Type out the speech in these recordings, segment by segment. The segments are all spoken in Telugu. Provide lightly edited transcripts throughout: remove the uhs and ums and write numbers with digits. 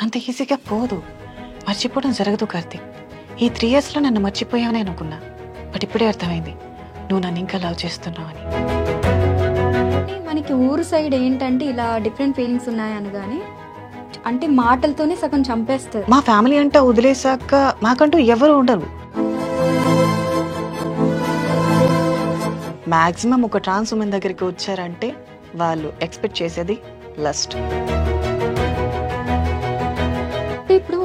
అంత ఈజీగా పోదు, మర్చిపోవడం జరగదు కార్తీక్. ఈ 3 yearsలో నన్ను మర్చిపోయావని అనుకున్నా, బట్ ఇప్పుడే అర్థమైంది నువ్వు నన్ను ఇంకా లవ్ చేస్తున్నావు అని. మనకి ఊరు సైడ్ ఏంటంటే ఇలా డిఫరెంట్ ఫీలింగ్స్ ఉన్నాయనగానే అంటే మాటలతోనే సగం చంపేస్తారు. మా ఫ్యామిలీ అంతా వదిలేసాక మాకంటూ ఎవరు ఉండరు. మ్యాక్సిమం ఒక ట్రాన్స్ ఉమెన్ దగ్గరికి వచ్చారంటే వాళ్ళు ఎక్స్పెక్ట్ చేసేది లస్ట్. ఇప్పుడు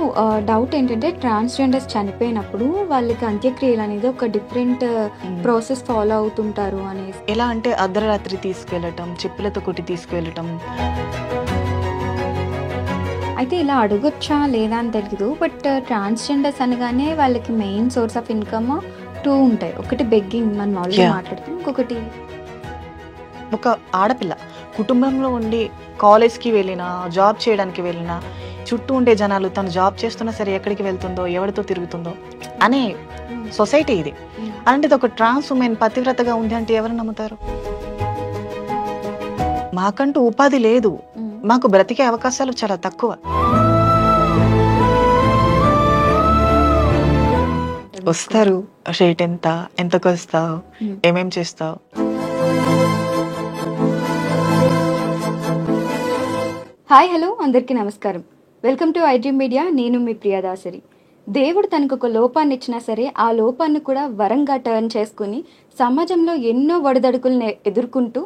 డౌట్ ఏంటంటే ట్రాన్స్జెండర్స్ చనిపోయినప్పుడు వాళ్ళకి అంత్యక్రియలు అనేది ఒక డిఫరెంట్ ప్రాసెస్ ఫాలో అవుతుంటారు అనేసి. ఎలా అంటే అర్ధరాత్రి తీసుకెళ్ళటం, చెప్పులతో కొట్టి తీసుకెళ్ళటం. అయితే ఇలా అడగొచ్చా లేదా అని తెలియదు, బట్ ట్రాన్స్జెండర్స్ అనగానే వాళ్ళకి మెయిన్ సోర్స్ ఆఫ్ ఇన్కమ్ 2 ఉంటాయి. ఒకటి బెగ్గింగ్, మనం ఆల్రెడీ మాట్లాడుతాం. ఇంకొకటి ఒక ఆడపిల్ల కుటుంబంలో ఉండి కాలేజ్కి వెళ్ళినా, జాబ్ చేయడానికి వెళ్ళినా, చుట్టూ ఉండే జనాలు తను జాబ్ చేస్తున్నా సరే ఎక్కడికి వెళ్తుందో, ఎవరితో తిరుగుతుందో అనే సొసైటీ ఇది. అలాంటిది ఒక ట్రాన్స్ ఉమెన్ పతివ్రతగా ఉంది అంటే ఎవరు నమ్ముతారు? మాకంటూ ఉపాధి లేదు, మాకు బ్రతికే అవకాశాలు చాలా తక్కువ. వస్తారు, రేట్ ఎంత, ఎంతకు వస్తావు, ఏమేం చేస్తావు. హాయ్, హలో, అందరికీ నమస్కారం. Welcome to iDream media. నేను మీ ప్రియదాసరి. దేవుడు తనకు ఒక లోపాన్ని ఇచ్చినా సరే ఆ లోపాన్ని కూడా వరంగా టర్న్ చేసుకుని సమాజంలో ఎన్నో ఒడిదడుకులను ఎదుర్కొంటూ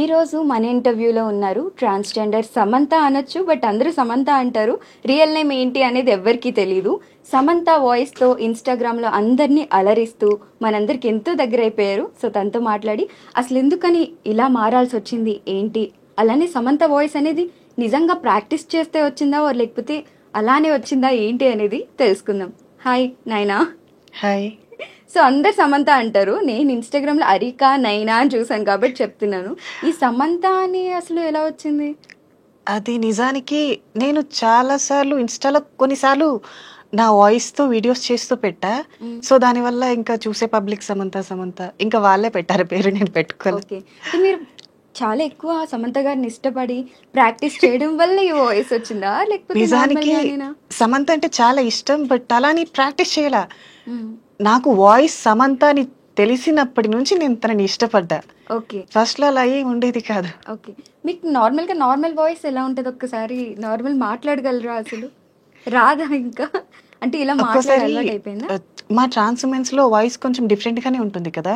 ఈరోజు మన ఇంటర్వ్యూలో ఉన్నారు ట్రాన్స్జెండర్ సమంత అనొచ్చు, బట్ అందరూ సమంత అంటారు. రియల్ నేమ్ ఏంటి అనేది ఎవ్వరికీ తెలీదు. సమంత వాయిస్తో ఇన్స్టాగ్రామ్లో అందరినీ అలరిస్తూ మనందరికి ఎంతో దగ్గర అయిపోయారు. సో తనతో మాట్లాడి అసలు ఎందుకని ఇలా మారాల్సి వచ్చింది ఏంటి, అలానే సమంత వాయిస్ అనేది నిజంగా ప్రాక్టీస్ చేస్తే వచ్చిందా లేకపోతే అలానే వచ్చిందా ఏంటి అనేది తెలుసుకుందాం. హాయ్ నైనా. హాయ్. సో అందరు సమంత అంటారు, నేను ఇన్స్టాగ్రామ్లో అరికా నైనా అని చూసాను కాబట్టి చెప్తున్నాను. ఈ సమంత అని అసలు ఎలా వచ్చింది? అది నిజానికి నేను చాలాసార్లు ఇన్స్టాలో కొన్నిసార్లు నా వాయిస్తో వీడియోస్ చేస్తూ పెట్టా. సో దానివల్ల ఇంకా చూసే పబ్లిక్ సమంత సమంత ఇంకా వాళ్ళే పెట్టారు పేరు, నేను పెట్టుకోవాలి. ఓకే, మీరు చాలా ఎక్కువ సమంత గారిని ఇష్టపడి ప్రాక్టీస్ చేయడం వల్ల ఈ వాయిస్ వచ్చిందా లేకపోతే? నిజానికి సమంత అంటే చాలా ఇష్టం, బట్ అలాని ప్రాక్టీస్ చేయాల. నాకు వాయిస్ సమంత అని తెలిసినప్పటి నుంచి నేను తనని ఇష్టపడ్డా. ఓకే, ఫస్ట్ లో అలా ఏం ఉండేది కాదు. ఓకే, మీకు నార్మల్ వాయిస్ ఎలా ఉంటుంది? ఒక్కసారి నార్మల్ మాట్లాడగలరా? అసలు రాదా ఇంకా? అంటే ఇలా మాట్లాడాలి అయిపోయిందా? మా ట్రాన్స్ ఉమెన్స్ లో వాయిస్ కొంచెం డిఫరెంట్ గానే ఉంటుంది కదా.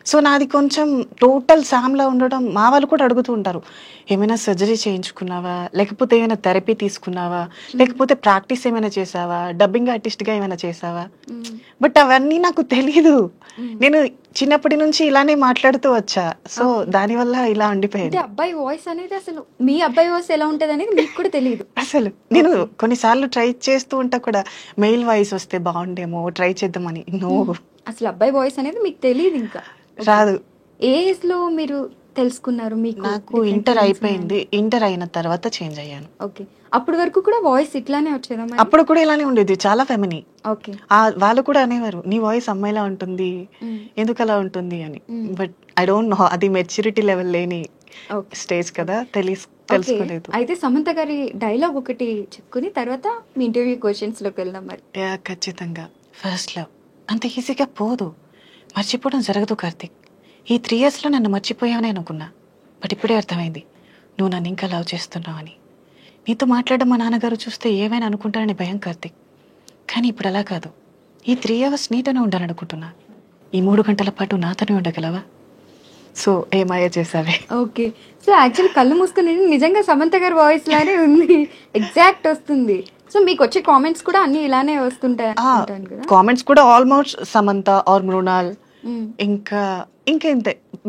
సో నాది కొంచెం టోటల్ సామ్లా ఉండడం మా వాళ్ళు కూడా అడుగుతూ ఉంటారు, ఏమైనా సర్జరీ చేయించుకున్నావా, లేకపోతే ఏమైనా థెరపీ తీసుకున్నావా, లేకపోతే ప్రాక్టీస్ ఏమైనా చేసావా, డబ్బింగ్ ఆర్టిస్ట్ గా ఏమైనా చేసావా. బట్ అవన్నీ నాకు తెలీదు. నేను చిన్నప్పటి నుంచి ఇలానే మాట్లాడుతూ వచ్చా. సో దానివల్ల ఇలా ఉండిపోయింది. అబ్బాయి వాయిస్ అనేది అసలు మీ అబ్బాయి వాయిస్ ఎలా ఉంటది అనేది మీకు కూడా తెలియదు అసలు. నేను కొన్నిసార్లు ట్రై చేస్తూ ఉంటా కూడా, మెయిల్ వాయిస్ వస్తే బాగుండేమో ట్రై చేద్దామని. నో, అసలు అబ్బాయి వాయిస్ అనేది మీకు తెలియదు, ఇంకా రాదు. ఏ ఏజ్ లో మీరు తెలుసుకున్నారు? మీకు నాకు ఇంటర్ అయిపోయింది, ఇంటర్ అయిన తర్వాత చేంజ్ అయ్యాను. ఓకే, అప్పటి వరకు కూడా వాయిస్ ఇట్లానే వచ్చేదా? అప్పుడు కూడా ఇలానే ఉండేది, చాలా ఫెమిని. ఓకే, వాళ్ళు కూడా అనేవారు నీ వాయిస్ అమ్మాయిలా ఉంటుంది, ఎందుకు అలా ఉంటుంది అని. బట్ ఐ డోంట్ నో, అది మెచ్యూరిటీ లెవెల్ లేని స్టేజ్ కదా, తెలుసుకోలేదు. అయితే సమంత గారి డైలాగ్ ఒకటి చెప్పుకుని తర్వాత మీ ఇంటర్వ్యూ క్వశ్చన్స్ లోకి వెళ్దాం. మరి ఖచ్చితంగా. ఫస్ట్ లవ్ అంత ఈజీగా పోదు, మర్చిపోవడం జరగదు కార్తీక్. ఈ 3 yearsలో నన్ను మర్చిపోయావని అనుకున్నా, బట్ ఇప్పుడే అర్థమైంది నువ్వు నన్ను ఇంకా లవ్ చేస్తున్నావు అని. నీతో మాట్లాడడం మా నాన్నగారు చూస్తే ఏమైనా అనుకుంటారని భయం కార్తీక్, కానీ ఇప్పుడు అలా కాదు. ఈ 3 hours నీతోనే ఉండాలనుకుంటున్నా. ఈ 3 గంటల పాటు నాతోనే ఉండగలవా? సో ఏమాయ చేసావే. ఓకే, సో యాక్చువల్ కళ్ళు మూసుకుని నిజంగా సమంత గారి వాయిస్ లానే ఉంది, ఎగ్జాక్ట్ వస్తుంది. సో మీకు వచ్చే కామెంట్స్ కూడా అన్ని ఇలానే వస్తుంటాయి? కామెంట్స్ కూడా ఆల్మోస్ట్ సమంత ఆర్ మృణాల్, ఇంకా ఇంతే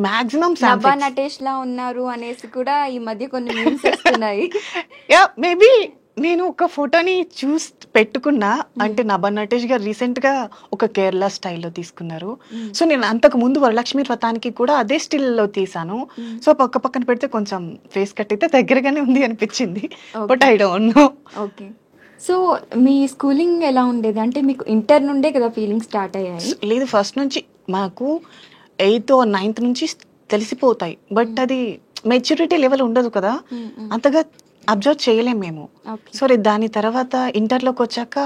మాక్సిమం నభా నటేష్ లా ఉన్నారు అనేసి కూడా ఈ మధ్య కొన్ని మీమ్స్ వస్తున్నాయి. యా, మేబీ నేను ఒక ఫోటోని చూసి పెట్టుకున్నా. అంటే నభా నటేష్ గారు రీసెంట్ గా ఒక కేరళ స్టైల్లో తీసుకున్నారు. సో నేను అంతకు ముందు వరలక్ష్మి వ్రతానికి కూడా అదే స్టిల్లో తీసాను. సో పక్కన పెడితే కొంచెం ఫేస్ కట్ అయితే దగ్గరగానే ఉంది అనిపించింది, but I don't know. Okay, so me schooling ఎలా ఉండేది? అంటే మీకు ఇంటర్ నుండే కదా ఫీలింగ్ స్టార్ట్ అయ్యాయి? లేదు, ఫస్ట్ నుంచి మాకు 8th or 9th నుంచి తెలిసిపోతాయి, బట్ అది మెచ్యూరిటీ లెవెల్ ఉండదు కదా, అంతగా అబ్జర్వ్ చేయలేం మేము. ఓకే. సో దాని తర్వాత ఇంటర్లోకి వచ్చాక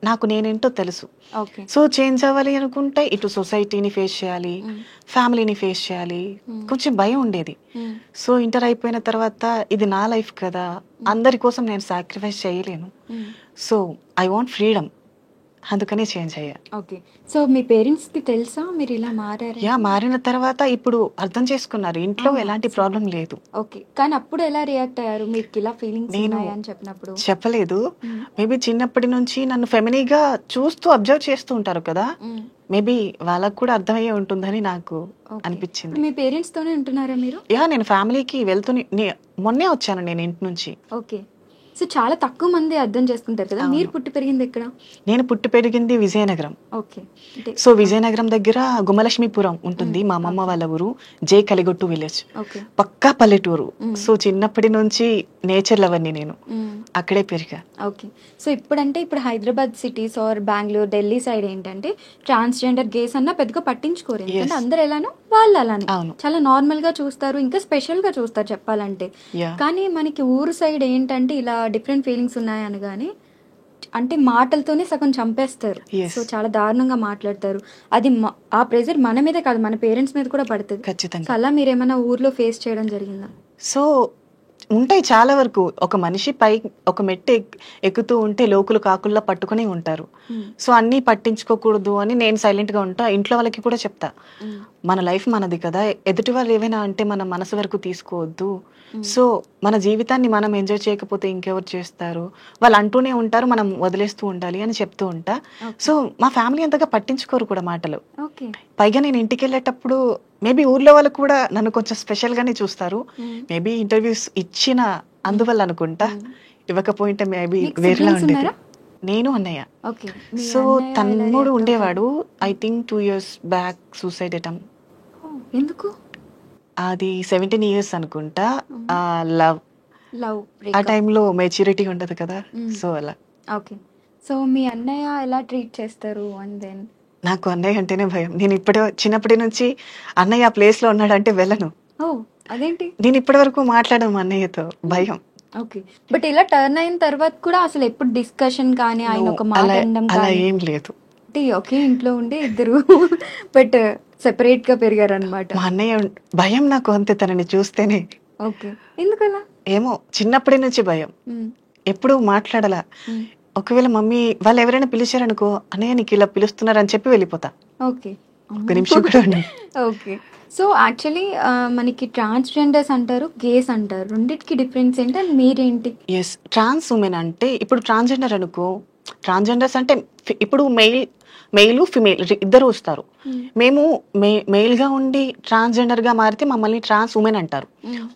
నాకు నేనేంటో తెలుసు. ఓకే. సో చేంజ్ అవ్వాలి అనుకుంటే ఇటు సొసైటీని ఫేస్ చేయాలి, మ్మ్. ఫ్యామిలీని ఫేస్ చేయాలి, మ్మ్. కొంచెం భయం ఉండేది. మ్మ్. సో ఇంటర్ అయిపోయిన తర్వాత ఇది నా లైఫ్ కదా, అందరి కోసం నేను సాక్రిఫైస్ చేయలేను. మ్మ్. సో ఐ వాంట్ ఫ్రీడమ్, అందుకని చేంజ్ అయ్యా. ఓకే. సో మీ పేరెంట్స్కి తెలుసా మీరు ఇలా మారారు? మారిన తర్వాత ఇప్పుడు అర్థం చేసుకున్నారు, ఇంట్లో ఆహా, ఎలాంటి ప్రాబ్లం లేదు. ఓకే. కానీ అప్పుడు ఎలా రియాక్ట్ అయ్యారు మీకు ఇలా ఫీలింగ్స్ నేను ఉన్నాయని చెప్పినప్పుడు? చెప్పలేదు. మ్మ్. మేబీ చిన్నప్పటి నుంచి నన్ను ఫెమినీగా చూస్తూ అబ్జర్వ్ చేస్తూ ఉంటారు కదా, మ్మ్. మేబీ వాళ్ళకు కూడా అర్థమయ్యే ఉంటుందని నాకు ఓకే. అనిపించింది. ఇప్పుడు మీ పేరెంట్స్ తోనే ఉంటున్నారా మీరు? నేను ఫ్యామిలీకి మొన్నే వచ్చాను నేను ఇంటి నుంచి. ఓకే. సో చాలా తక్కువ మంది అర్థం చేసుకుంటారు కదా. అవును. మీరు పుట్టి పెరిగింది ఎక్కడ? నేను పుట్టి పెరిగింది విజయనగరం. ఓకే. అంటే సో విజయనగరం దగ్గర గుమ్మలక్ష్మీపురం ఉంటుంది, మా అమ్మమ్మ వాళ్ళ ఊరు, జే కలిగొట్టు విలేజ్, ఓకే. పక్కా పల్లెటూరు. మ్మ్. సో చిన్నప్పటి నుంచి నేచర్ లవర్ని నేను, మ్మ్. అక్కడే పెరిగా. ఓకే. సో ఇప్పుడు Hyderabad cities or Bengaluru, Delhi side ఏంటంటే ట్రాన్స్జెండర్ గేస్ అన్న పెద్దగా పట్టించుకోరు. ఎందుకంటే Yes. అందరు ఎలానో వాళ్ళు అలానే అవును. చాలా నార్మల్ గా చూస్తారు, ఇంకా స్పెషల్ గా చూస్తారు చెప్పాలంటే. Yeah. కానీ మనకి ఊరు సైడ్ ఏంటంటే ఇలా డిఫరెంట్ ఫీలింగ్స్ ఉన్నాయి అనగానే అంటే మాటలతోనే సగం చంపేస్తారు. Yes. సో చాలా దారుణంగా మాట్లాడతారు. అది ఆ ప్రెజర్ మన మీదే కాదు, మన పేరెంట్స్ మీద కూడా పడుతుంది. ఖచ్చితంగా. సో అలా మీరు ఏమైనా ఊర్లో ఫేస్ చేయడం జరిగిందా? సో ఉంటాయి చాలా వరకు. ఒక మనిషి పై ఒక మెట్టు ఎక్కుతూ ఉంటే లోకులు కాకుల్లా పట్టుకుని ఉంటారు. మ్మ్. సో అన్నీ పట్టించుకోకూడదు అని నేను సైలెంట్గా ఉంటా. ఇంట్లో వాళ్ళకి కూడా చెప్తా, మ్మ్. మన లైఫ్ మనది కదా, ఎదుటి వాళ్ళు ఏమైనా అంటే మన మనసు వరకు తీసుకోవద్దు. మ్మ్. సో మన జీవితాన్ని మనం ఎంజాయ్ చేయకపోతే ఇంకెవరు చేస్తారు, వాళ్ళు అంటూనే ఉంటారు, మనం వదిలేస్తూ ఉండాలి అని చెప్తూ ఉంటా. Okay. సో మా ఫ్యామిలీ అంతగా పట్టించుకోరు కూడా మాటలు. ఓకే. పైగా నేను ఇంటికి వెళ్ళేటప్పుడు మేబీ ఊర్లో వాళ్ళు కూడా నన్ను కొంచెం స్పెషల్గానే చూస్తారు. మ్మ్. మేబీ ఇంటర్వ్యూస్ ఇచ్చిన అందువల్ల అనుకుంటా, ఇవ్వకపోయింటే మేబీ మీకు వేరేలా siblings ఉండేది. ఉన్నారా? నేను అన్నయ్య. ఓకే. మీ సో అన్నయ్య ఎలా తమ్ముడు react ఉండేవాడు, అవుతారు? I think 2 years back suicide attempt. ఓ, ఎందుకు? అది 17 years అనుకుంటా. లవ్ లవ్ ఆ బ్రేకప్. టైంలో మెచ్యూరిటీ ఉండదు కదా, మ్మ్. సో అలా. ఓకే. సో మీ అన్నయ్య ఎలా ట్రీట్ చేస్తారు? అండ్ దెన్ నాకు అన్నయ్య అంటేనే భయం. నేను చిన్నప్పటి నుంచి అన్నయ్య ఆ ప్లేస్ లో ఉన్నాడంటే వెళ్ళను. ఓ, అదేంటి? నేను ఇప్పటి వరకు మాట్లాడను మా అన్నయ్యతో, భయం. ఓకే. బట్ ఇలా టర్న్ అయిన తర్వాత కూడా అసలు ఎప్పుడు డిస్కషన్ కానీ ఆయన ఒక మాట అలా అనడం అలా కానీ ఏం లేదు. అంటే ఒకే ఇంట్లో ఉండే ఇద్దరు బట్ సెపరేట్ గా పెరిగారు అనమాట. మా అన్నయ్య భయం నాకు అంతే, తనని చూస్తేనే. ఓకే. ఎందుకలా? ఏమో చిన్నప్పటి నుంచి భయం, మ్మ్. ఎప్పుడు మాట్లాడాల. మ్మ్. ఒకవేళ మమ్మీ వాళ్ళు ఎవరైనా పిలిచారనుకో, అన్నయ్య నీకు ఇలా పిలుస్తున్నారు అని చెప్పి వెళ్ళిపోతా. ఓకే. ఒక నిమిషం కూడా ఉండను. ఓకే. సో యాక్చువల్లీ మనకి ట్రాన్స్జెండర్స్ అంటారు, గేస్ అంటారు, రెండిటికి డిఫరెన్స్ ఏంటి అండ్ మీరేంటి? ఎస్, ట్రాన్స్ ఉమెన్ అంటే ఇప్పుడు ట్రాన్స్జెండర్ అనుకో, ట్రాన్స్జెండర్స్ అంటే ఇప్పుడు మెయిల్ ఫిమేల్ ఇద్దరు వస్తారు. మేము మెయిల్ గా ఉండి ట్రాన్స్జెండర్ గా మారితే మమ్మల్ని ట్రాన్స్ ఉమెన్ అంటారు.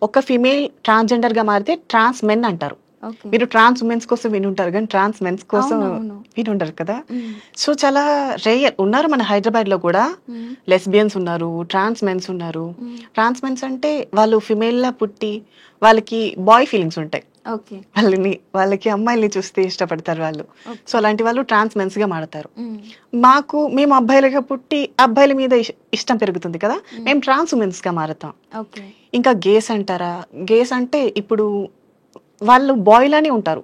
ఒక ఫిమేల్ ట్రాన్స్జెండర్ గా మారితే ట్రాన్స్ మెన్ అంటారు. ఓకే. మీరు ట్రాన్స్ ఉమెన్స్ కోసం వినుంటారు కానీ ట్రాన్స్ మెన్స్ కోసం అవునవును. వినుంటారు కదా. మ్మ్. సో చాలా రేయర్ ఉన్నారు మన హైదరాబాద్ లో కూడా. మ్మ్. లెస్బియన్స్ ఉన్నారు, ట్రాన్స్ మెన్స్ ఉన్నారు. మ్మ్. ట్రాన్స్ మెన్స్ అంటే వాళ్ళు ఫిమేల్ లా పుట్టి వాళ్ళకి బాయ్ ఫీలింగ్స్ ఉంటాయి, ఓకే. వాళ్ళకి అమ్మాయిల్ని చూస్తే ఇష్టపడతారు వాళ్ళు. ఓకే. సో అలాంటి వాళ్ళు ట్రాన్స్ మెన్స్ గా మాడతారు. మ్మ్. మేము అబ్బాయిలుగా పుట్టి అబ్బాయిల మీద ఇష్టం పెరుగుతుంది కదా, మేము ట్రాన్స్ ఉమెన్స్ గా మారుతాం. ఓకే. ఇంకా గేస్ అంటారా, గేస్ అంటే ఇప్పుడు వాళ్ళు బాయ్ లానే ఉంటారు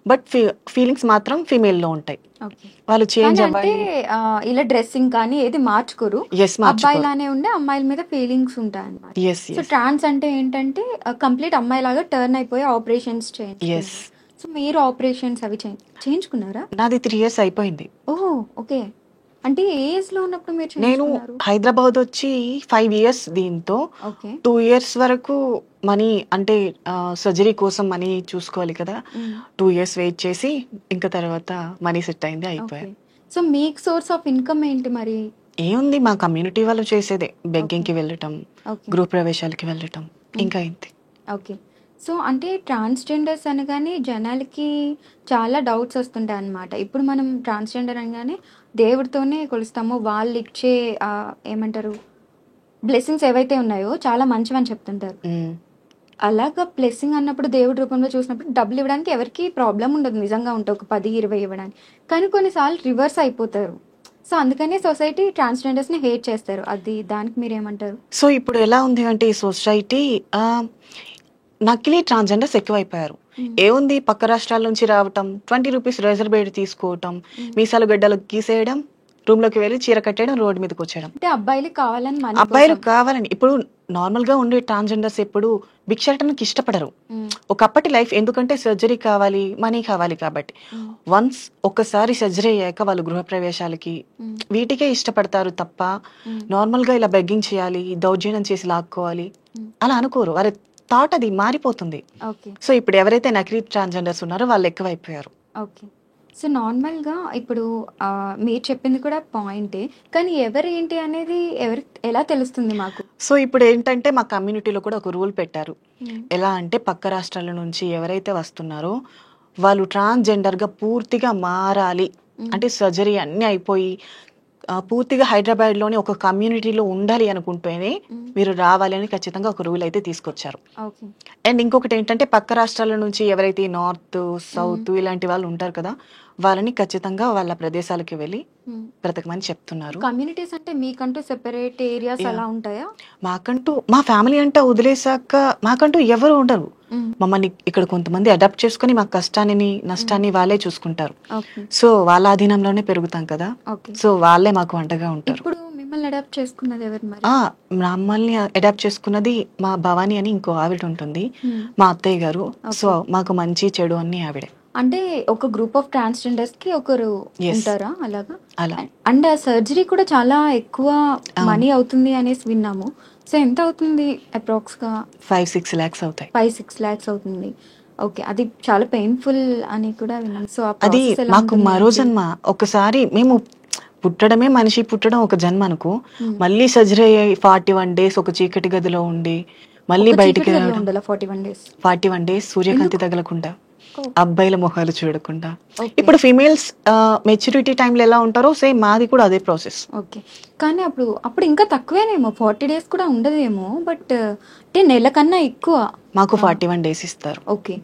బట్ ఫీలింగ్స్ మాత్రం ఫీమేల్ లో ఉంటాయి. ఓకే. వాళ్ళు చేంజ్ కానీ అంటే అవ్వాలి. ఇలా డ్రెస్సింగ్ కానీ ఏది మార్చుకోరు, ఎస్, మార్చుకో. అబ్బాయిలానే ఉండే అమ్మాయిల మీద ఫీలింగ్స్ ఉంటాయి అన్నమాట. ఎస్ సో ట్రాన్స్ అంటే ఏంటంటే కంప్లీట్ అమ్మాయిలాగా టర్న్ అయిపోయి ఆపరేషన్స్ ఎస్. చేయించుకున్నారు. సో మీరు ఆపరేషన్స్ అవి చేయించుకున్నారా? నాది 3 years అయిపోయింది. ఓహో, ఓకే. అంటే ఏ ఏజ్ లో ఉన్నప్పుడు మీరు నేను చేయించుకున్నారు? హైదరాబాద్ వచ్చి 5 years, దీంతో ఓకే. 2 years వరకు మనీ అంటే సర్జరీ కోసం మనీ చూసుకోవాలి కదా, మ్మ్. 2 years వెయిట్ చేసి ఇంకా తర్వాత మనీ సెట్ అయింది, అయిపోయా. ఓకే. సో మీకు సోర్స్ ఆఫ్ ఇన్కమ్ ఏంటి మరి? ఏముంది, మా కమ్యూనిటీ వాళ్ళు చేసేదే బెగ్గింగ్ కి వెళ్ళటం, ఓకే. గృహ ప్రవేశాలకి వెళ్ళటం, ఇంకా ఇంతే. ఓకే. సో అంటే ట్రాన్స్జెండర్స్ అనగానే జనాలకి చాలా డౌట్స్ వస్తుంటాయి అన్నమాట. ఇప్పుడు మనం ట్రాన్స్జెండర్ అనగానే దేవుడితోనే కొలుస్తాము, వాళ్ళు ఇచ్చే ఏమంటారు బ్లెస్సింగ్స్ ఏవైతే ఉన్నాయో చాలా మంచివని చెప్తుంటారు. మ్మ్. అలాగా బ్లెస్సింగ్ అన్నప్పుడు దేవుడి రూపంలో చూసినప్పుడు డబ్బులు ఇవ్వడానికి ఎవరికి ప్రాబ్లం ఉండదు, నిజంగా ఉంటే ఒక 10-20 ఇవ్వడానికి. కానీ కొన్నిసార్లు రివర్స్ అయిపోతారు. సో అందుకనే సొసైటీ ట్రాన్స్జెండర్స్ ని హేట్ చేస్తారు. దానికి మీరు ఏమంటారు? సో ఇప్పుడు ఎలా ఉంది అంటే ఈ సొసైటీ నకిలీ ట్రాన్స్జెండర్స్ ఎక్కువైపోయారు. ఏముంది, పక్క రాష్ట్రాల నుంచి రావటం, 20 రూపీస్ రిజర్వేట్ తీసుకోవటం, మీసాలు గడ్డలు గీసేయడం, రూమ్ లోకి వెళ్ళి చీర కట్టేయడం, రోడ్డు మీదకి వచ్చేయడం. అంటే అబ్బాయిలు కావాలని మన అబ్బాయిలు కావాలని. ఇప్పుడు నార్మల్ గా ఉండే ట్రాన్స్జెండర్స్ ఎప్పుడు భిక్షాటనకి ఇష్టపడరు. ఒకప్పటి లైఫ్ ఎందుకంటే సర్జరీ కావాలి, మనీ కావాలి కాబట్టి. వన్స్ ఒక్కసారి సర్జరీ అయ్యాక వాళ్ళు గృహప్రవేశాలకి వీటికే ఇష్టపడతారు తప్ప నార్మల్ గా ఇలా బెగ్గింగ్ చేయాలి, దౌర్జన్యం చేసి లాక్కోవాలి అలా అనుకోరు. వారి థాట్ అది మారిపోతుంది. ఓకే సో ఇప్పుడు ఎవరైతే నకిలీ ట్రాన్స్జెండర్స్ ఉన్నారో వాళ్ళు ఎక్కువైపోయారు. ఓకే. సో నార్మల్గా ఇప్పుడు మీరు చెప్పింది కూడా పాయింటే, కానీ ఎవరు ఏంటి అనేది ఎలా తెలుస్తుంది మాకు? సో ఇప్పుడు ఏంటంటే మా కమ్యూనిటీలో కూడా ఒక రూల్ పెట్టారు. ఎలా అంటే పక్క రాష్ట్రాల నుంచి ఎవరైతే వస్తున్నారో వాళ్ళు ట్రాన్స్జెండర్ గా పూర్తిగా మారాలి అంటే సర్జరీ అన్ని అయిపోయి పూర్తిగా హైదరాబాద్ లోని ఒక కమ్యూనిటీలో ఉండాలి అనుకుంటేనే మీరు రావాలి అని ఖచ్చితంగా ఒక రూల్ అయితే తీసుకొచ్చారు. ఓకే. అండ్ ఇంకొకటి ఏంటంటే పక్క రాష్ట్రాల నుంచి ఎవరైతే నార్త్ సౌత్ ఇలాంటి వాళ్ళు ఉంటారు కదా, వాళ్ళని ఖచ్చితంగా వాళ్ళ ప్రదేశాలకి వెళ్ళి బ్రతకమని చెప్తున్నారు. కమ్యూనిటీస్ అంటే మీకంటూ సెపరేట్ ఏరియాస్ అలా ఉంటాయా? మాకంటూ మా ఫ్యామిలీ అంటే వదిలేసాక మాకంటూ ఎవరు ఉండరు. మమ్మల్ని ఇక్కడ కొంతమంది అడాప్ట్ చేసుకుని మా కష్టాన్ని నష్టాన్ని వాళ్ళే చూసుకుంటారు. ఓకే. సో వాళ్ళ అధీనంలోనే పెరుగుతాం కదా, ఓకే. సో వాళ్ళే మాకు అండగా ఉంటారు. ఇప్పుడు మిమ్మల్ని అడాప్ట్ చేసుకున్నది ఎవరు మరి? మమ్మల్ని అడాప్ట్ చేసుకున్నది మా భవానీ అని ఇంకో ఆవిడ ఉంటుంది, మా అత్తయ్య గారు. సో మాకు మంచి చెడు అన్ని ఆవిడే. అంటే ఒక గ్రూప్ ఆఫ్ ట్రాన్స్జెండర్స్ కి ఒకరు ఉంటారా అలాగా? అలా. అండ్ ఆ సర్జరీ కూడా చాలా ఎక్కువ మనీ అవుతుంది అనేసి విన్నాము. సో ఎంత అవుతుంది అప్రాక్స్ గా? 5-6 lakhs అవుతాయి. 5-6 lakhs అవుతుంది. ఓకే. అది చాలా పెయిన్ఫుల్ అని కూడా విన్నాం. సో అది మాకు మరో జన్మ. ఒకసారి మేము పుట్టడమే, మనిషి పుట్టడం ఒక జన్మ అనుకో, మళ్ళీ సర్జరీ అయ్యి 41 days ఒక చీకటి గదిలో ఉండి మళ్ళీ బయటికి 41 days సూర్యకాంతి తగలకుండా, అబ్బాయిల మొహాలు చూడకుండా. ఇప్పుడు ఫీమేల్స్ మెచ్యూరిటీ టైంలో ఎలా ఉంటారో సేమ్ మాది కూడా అదే ప్రాసెస్. ఓకే. కానీ అప్పుడు ఇంకా తక్కువేనేమో, 40 days కూడా ఉండదేమో, బట్ అంటే నెల కన్నా ఎక్కువ. మాకు 41 days ఇస్తారు. ఓకే.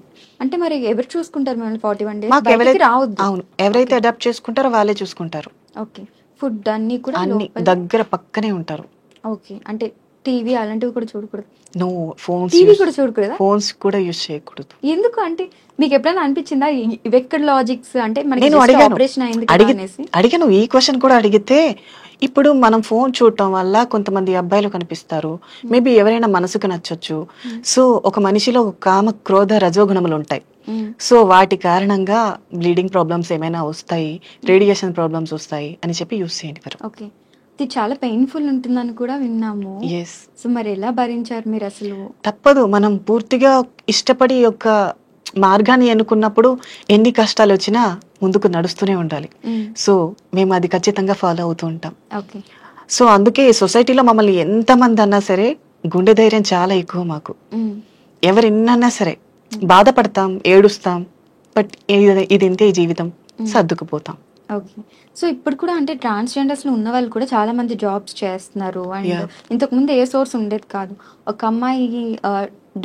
అంటే మరి ఎవరు చూసుకుంటారు మిమ్మల్ని 41 days? మాకు ఎవరైతే రావద్దు. అవును, ఎవరైతే అడాప్ట్ చేసుకుంటారో వాళ్ళే చూసుకుంటారు. ఓకే. ఫుడ్ అన్ని కూడా అన్ని దగ్గర పక్కనే ఉంటారు. ఓకే. అంటే టీవీ అలాంటివి కూడా చూడకూడదు? నో, ఫోన్స్ టీవీ కూడా చూడకూడదా? ఫోన్స్ కూడా యూజ్ చేయకూడదు. ఎందుకు? అంటే మీకు ఎప్పుడైనా అనిపించిందా ఇవెక్కడ లాజిక్స్? అంటే నేను అడిగాను ఈ క్వశ్చన్ కూడా అడిగితే, ఇప్పుడు మనం ఫోన్ చూడటం వల్ల కొంతమంది అబ్బాయిలు కనిపిస్తారు, మేబీ ఎవరైనా మనసుకు నచ్చొచ్చు. సో ఒక మనిషిలో కామ క్రోధ రజోగుణములు ఉంటాయి. సో వాటి కారణంగా బ్లీడింగ్ ప్రాబ్లమ్స్ ఏమైనా వస్తాయి, రేడియేషన్ ప్రాబ్లమ్స్ వస్తాయి అని చెప్పి యూజ్ చేయండి. ఓకే. ఇది చాలా పెయిన్ఫుల్ ఉంటుందని కూడా విన్నాము. సో మరి ఎలా భరించారు మీరు అసలు? తప్పదు, మనం పూర్తిగా ఇష్టపడి యొక్క మార్గాన్ని ఎన్నుకున్నప్పుడు ఎన్ని కష్టాలు వచ్చినా ముందుకు నడుస్తూనే ఉండాలి. సో మేము అది ఖచ్చితంగా ఫాలో అవుతూ ఉంటాం. ఓకే. సో అందుకే సొసైటీలో మమ్మల్ని ఎంతమంది అన్నా సరే గుండె ధైర్యం చాలా ఎక్కువ మాకు. ఎవరు ఎన్నన్నా సరే బాధపడతాం, ఏడుస్తాం, బట్ ఇది ఇంతే జీవితం, సర్దుకుపోతాం. ఓకే. సో ఇప్పుడు కూడా అంటే ట్రాన్స్జెండర్స్ లో ఉన్న వాళ్ళు కూడా చాలా మంది జాబ్స్ చేస్తున్నారు. అండ్ ఇంతకు ముందు ఏ సోర్స్ ఉండేది కాదు. ఒక అమ్మాయి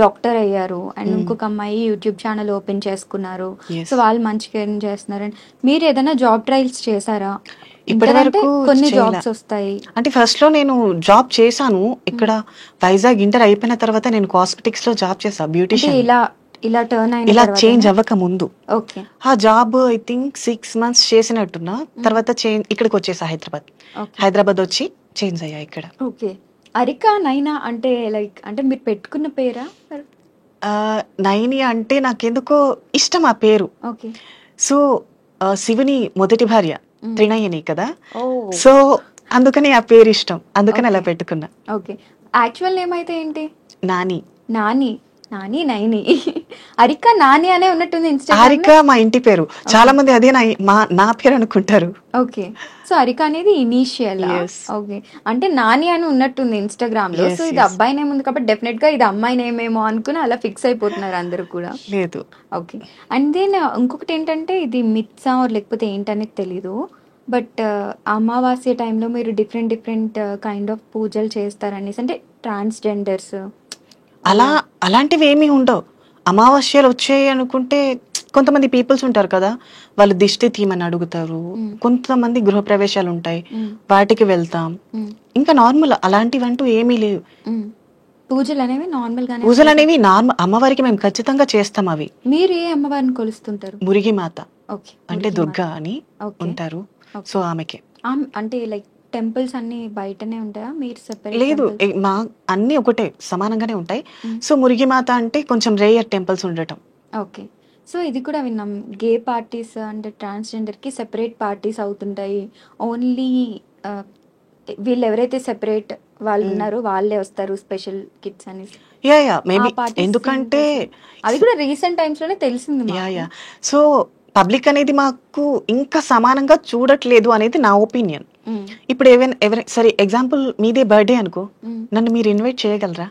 డాక్టర్ అయ్యారు, అండ్ ఇంకొక అమ్మాయి యూట్యూబ్ ఛానల్ ఓపెన్ చేసుకున్నారు. సో వాళ్ళు మంచిగా ఎర్న్ చేస్తున్నారు. అండ్ మీరు ఏదైనా జాబ్ ట్రయల్స్ చేశారా? ఇప్పటివరకు కొన్ని జాబ్స్ వస్తాయి. అంటే ఫస్ట్ లో నేను జాబ్ చేశాను ఇక్కడ వైజాగ్. ఇంటర్ అయిపోయిన తర్వాత నేను కాస్మెటిక్స్ లో జాబ్ చేసా, బ్యూటిషియన్. ఇలా టర్న్ అయిన ఇలా చేంజ్ అవ్వక ముందు ఓకే ఆ జాబ్ ఐ థింక్ 6 months చేసినట్టున్నా. తర్వాత ఇక్కడికి వచ్చేసా హైదరాబాద్ వచ్చి చేంజ్ అయ్యా ఇక్కడ. ఓకే. అరికా నైనా అంటే లైక్ అంటే మీరు పెట్టుకున్న పేరా? నైని అంటే నాకెందుకో ఇష్టం ఆ పేరు. ఓకే. సో శివుని మొదటి భార్య త్రినయని కదా, సో అందుకని ఆ పేరు ఇష్టం, అందుకని అలా పెట్టుకున్నా. ఓకే. యాక్చువల్ నేమ్ అయితే ఏంటి? నాని. నాని నైని. అరికా నాని అనే ఉన్నట్టుంది ఇన్స్టాగ్రామ్. అరికా మా ఇంటి పేరు, చాలా మంది అదే నా పేరు అనుకుంటారు. ఓకే. సో అరికా అనేది ఇనీషియల్. ఓకే. అంటే నాని అని ఉన్నట్టుంది ఇన్స్టాగ్రామ్ లో. సో ఇది అబ్బాయి నేమ్ ఉంది కాబట్టి డెఫినెట్ గా ఇది అమ్మాయి నేమ్ ఏమో అనుకుని అలా ఫిక్స్ అయిపోతున్నారు అందరూ కూడా. లేదు. ఓకే. అండ్ దెన్ ఇంకొకటి ఏంటంటే ఇది మిత్సా లేకపోతే ఏంటనేది తెలీదు, బట్ అమావాస్య టైంలో మీరు డిఫరెంట్ కైండ్ ఆఫ్ పూజలు చేస్తారనేసి, అంటే ట్రాన్స్జెండర్స్ అలాంటివి ఏమీ ఉండవు. అమావాస్యలు వచ్చాయి అనుకుంటే కొంతమంది పీపుల్స్ ఉంటారు కదా, వాళ్ళు దిష్టి తీయమని అడుగుతారు. కొంతమంది గృహప్రవేశాలు ఉంటాయి, వాటికి వెళ్తాం. ఇంకా నార్మల్ అలాంటివంటూ ఏమీ లేవు. పూజలు అనేవి నార్మల్ గానే పూజలు అనేవి నార్మల్ అమ్మవారికి మేము ఖచ్చితంగా చేస్తాం. అవి మీరు ఏ అమ్మవారిని కొలుస్తుంటారు? మురిగి మాత ఓకే, అంటే దుర్గా అని ఓకే ఉంటారు. ఓకే. సో ఆమెకే. అంటే లైక్ టెంపుల్స్ అన్ని బయటనే ఉంటాయా, మీరు సెపరేట్ లేదు, మా అన్ని ఒకటే సమానంగానే ఉంటాయి. సో మురిగి మాత అంటే కొంచెం రేయర్ టెంపుల్స్ ఉండటం. ఓకే. సో ఇది కూడా విన్నాం, గే పార్టీస్ అంటే ట్రాన్స్జెండర్కి సెపరేట్ పార్టీస్ అవుతుంటాయి. ఓన్లీ వీళ్ళు ఎవరైతే సెపరేట్ వాళ్ళు ఉన్నారో వాళ్ళే వస్తారు, స్పెషల్ కిట్స్ అని. యా మేబీ ఎందుకంటే అది కూడా రీసెంట్ టైమ్స్ లోనే తెలిసింది యా మాకు. యా సో పబ్లిక్ అనేది మాకు ఇంకా సమానంగా చూడట్లేదు అనేది నా ఒపీనియన్. ఇప్పుడు ఎవరైనా సరే ఎగ్జాంపుల్ మీదే బర్త్డే అనుకో, నన్ను మీరు ఇన్వైట్ చేయగలరా?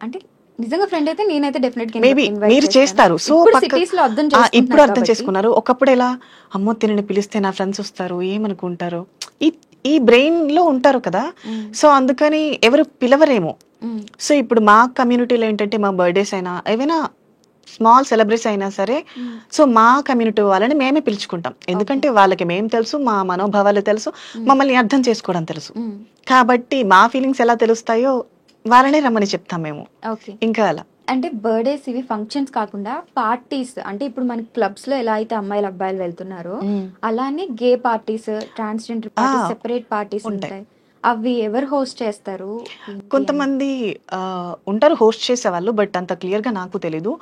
అంటే నిజంగా ఫ్రెండ్ అయితే నేనైతే డెఫినెట్ గా మేబీ మీరు చేస్తారు. సో సిటీస్ లో అర్థం ఇప్పుడు అర్థం చేసుకున్నారు. ఒకప్పుడు ఎలా అమ్మో తినని పిలిస్తే నా ఫ్రెండ్స్ వస్తారు ఏమనుకుంటారు, ఈ బ్రెయిన్ లో ఉంటారు కదా. సో అందుకని ఎవరు పిలవరేమో. సో ఇప్పుడు మా కమ్యూనిటీలో ఏంటంటే మా బర్త్డేస్ అయినా ఏవైనా స్మాల్ సెలబ్రేట్స్ అయినా సరే, సో మా కమ్యూనిటీ వాళ్ళని మేమే పిలుచుకుంటాం. ఎందుకంటే వాళ్ళకి మేము తెలుసు, మా మనోభావాలు తెలుసు, మమ్మల్ని అర్థం చేసుకోవడం తెలుసు. కాబట్టి మా ఫీలింగ్స్ ఎలా తెలుస్తాయో వాళ్ళనే రమ్మని చెప్తాం మేము. ఇంకా అలా అంటే బర్త్డేస్ ఇవి ఫంక్షన్స్ కాకుండా పార్టీస్, అంటే ఇప్పుడు మనకి క్లబ్స్ లో ఎలా అయితే అమ్మాయిలు అబ్బాయిలు వెళ్తున్నారో అలానే gay parties, transgender parties, separate parties ఉంటాయి. అవి ఎవరు హోస్ట్ చేస్తారు? కొంతమంది ఉంటారు హోస్ట్ చేసే వాళ్ళు, బట్ అంత క్లియర్ గా నాకు తెలీదు.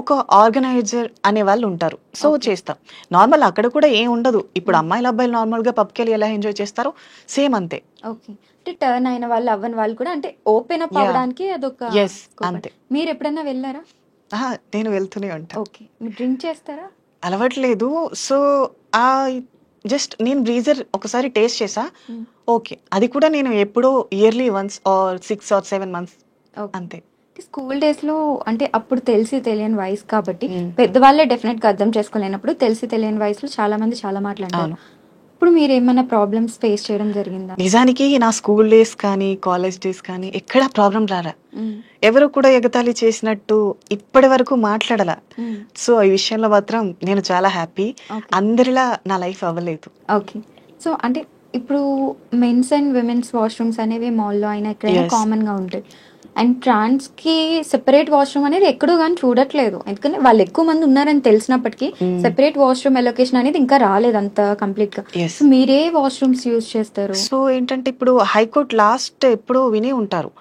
ఒక ఆర్గనైజర్ అనే వాళ్ళు ఉంటారు. సో చేస్తాం. నార్మల్ అక్కడ కూడా ఏం ఉండదు. ఇప్పుడు అమ్మాయిలు అబ్బాయిలు నార్మల్ గా పబ్కి వెళ్ళి ఎలా ఎంజాయ్ చేస్తారో సేమ్ అంతే. ఓకే. అంటే టర్న్ అయిన వాళ్ళు అవ్వని వాళ్ళు కూడా అంటే ఓపెన్ అప్ అవ్వడానికి అదొక అంతే. మీరు ఎప్పుడైనా వెళ్ళారా? నేను వెళ్తూనే ఉంటా. ఓకే. మీరు డ్రింక్ చేస్తారా? అలవాట్లేదు. సో ఆ జస్ట్ నేను బ్రీజర్ ఒకసారి టేస్ట్ చేసా. ఓకే, అది కూడా నేను ఎప్పుడో yearly once or 6 or 7 months అంతే. స్కూల్ డేస్ లో అంటే అప్పుడు తెలిసి తెలియని వయసు కాబట్టి పెద్దవాళ్ళే డెఫినెట్ గా అర్థం చేసుకోలేనప్పుడు తెలిసి తెలియని వయసులో చాలా మంది చాలా మాట్లాడారు. ఇప్పుడు మీరు ఏమైనా ప్రాబ్లమ్స్ ఫేస్ చేయడం జరిగిందా? నిజానికి నా స్కూల్ డేస్ కానీ కాలేజ్ డేస్ కానీ ఎక్కడా ప్రాబ్లం రాలా. ఎవరు కూడా ఎగతాళి చేసినట్టు ఇప్పటి వరకు మాట్లాడలా. సో ఈ విషయంలో మాత్రం నేను చాలా హ్యాపీ. అందరిలా నా లైఫ్ అవ్వలేదు. ఓకే. సో అంటే ఇప్పుడు మెన్స్ అండ్ విమెన్స్ వాష్రూమ్స్ అనేవి మాల్లో అయినా ఎక్కడైనా కామన్ గా ఉంటాయి. అండ్ ట్రాన్స్ కి సెపరేట్ వాష్రూమ్ అనేది ఎక్కడో కానీ చూడట్లేదు. ఎందుకంటే వాళ్ళు ఎక్కువ మంది ఉన్నారని తెలిసినప్పటికీ సెపరేట్ వాష్రూమ్ ఎలొకేషన్ అనేది ఇంకా రాలేదు అంత కంప్లీట్ గా. సో మీరే వాష్రూమ్స్ యూజ్ చేస్తారు? సో ఏంటంటే ఇప్పుడు హైకోర్టు లాస్ట్ ఎప్పుడో వినే ఉంటారు.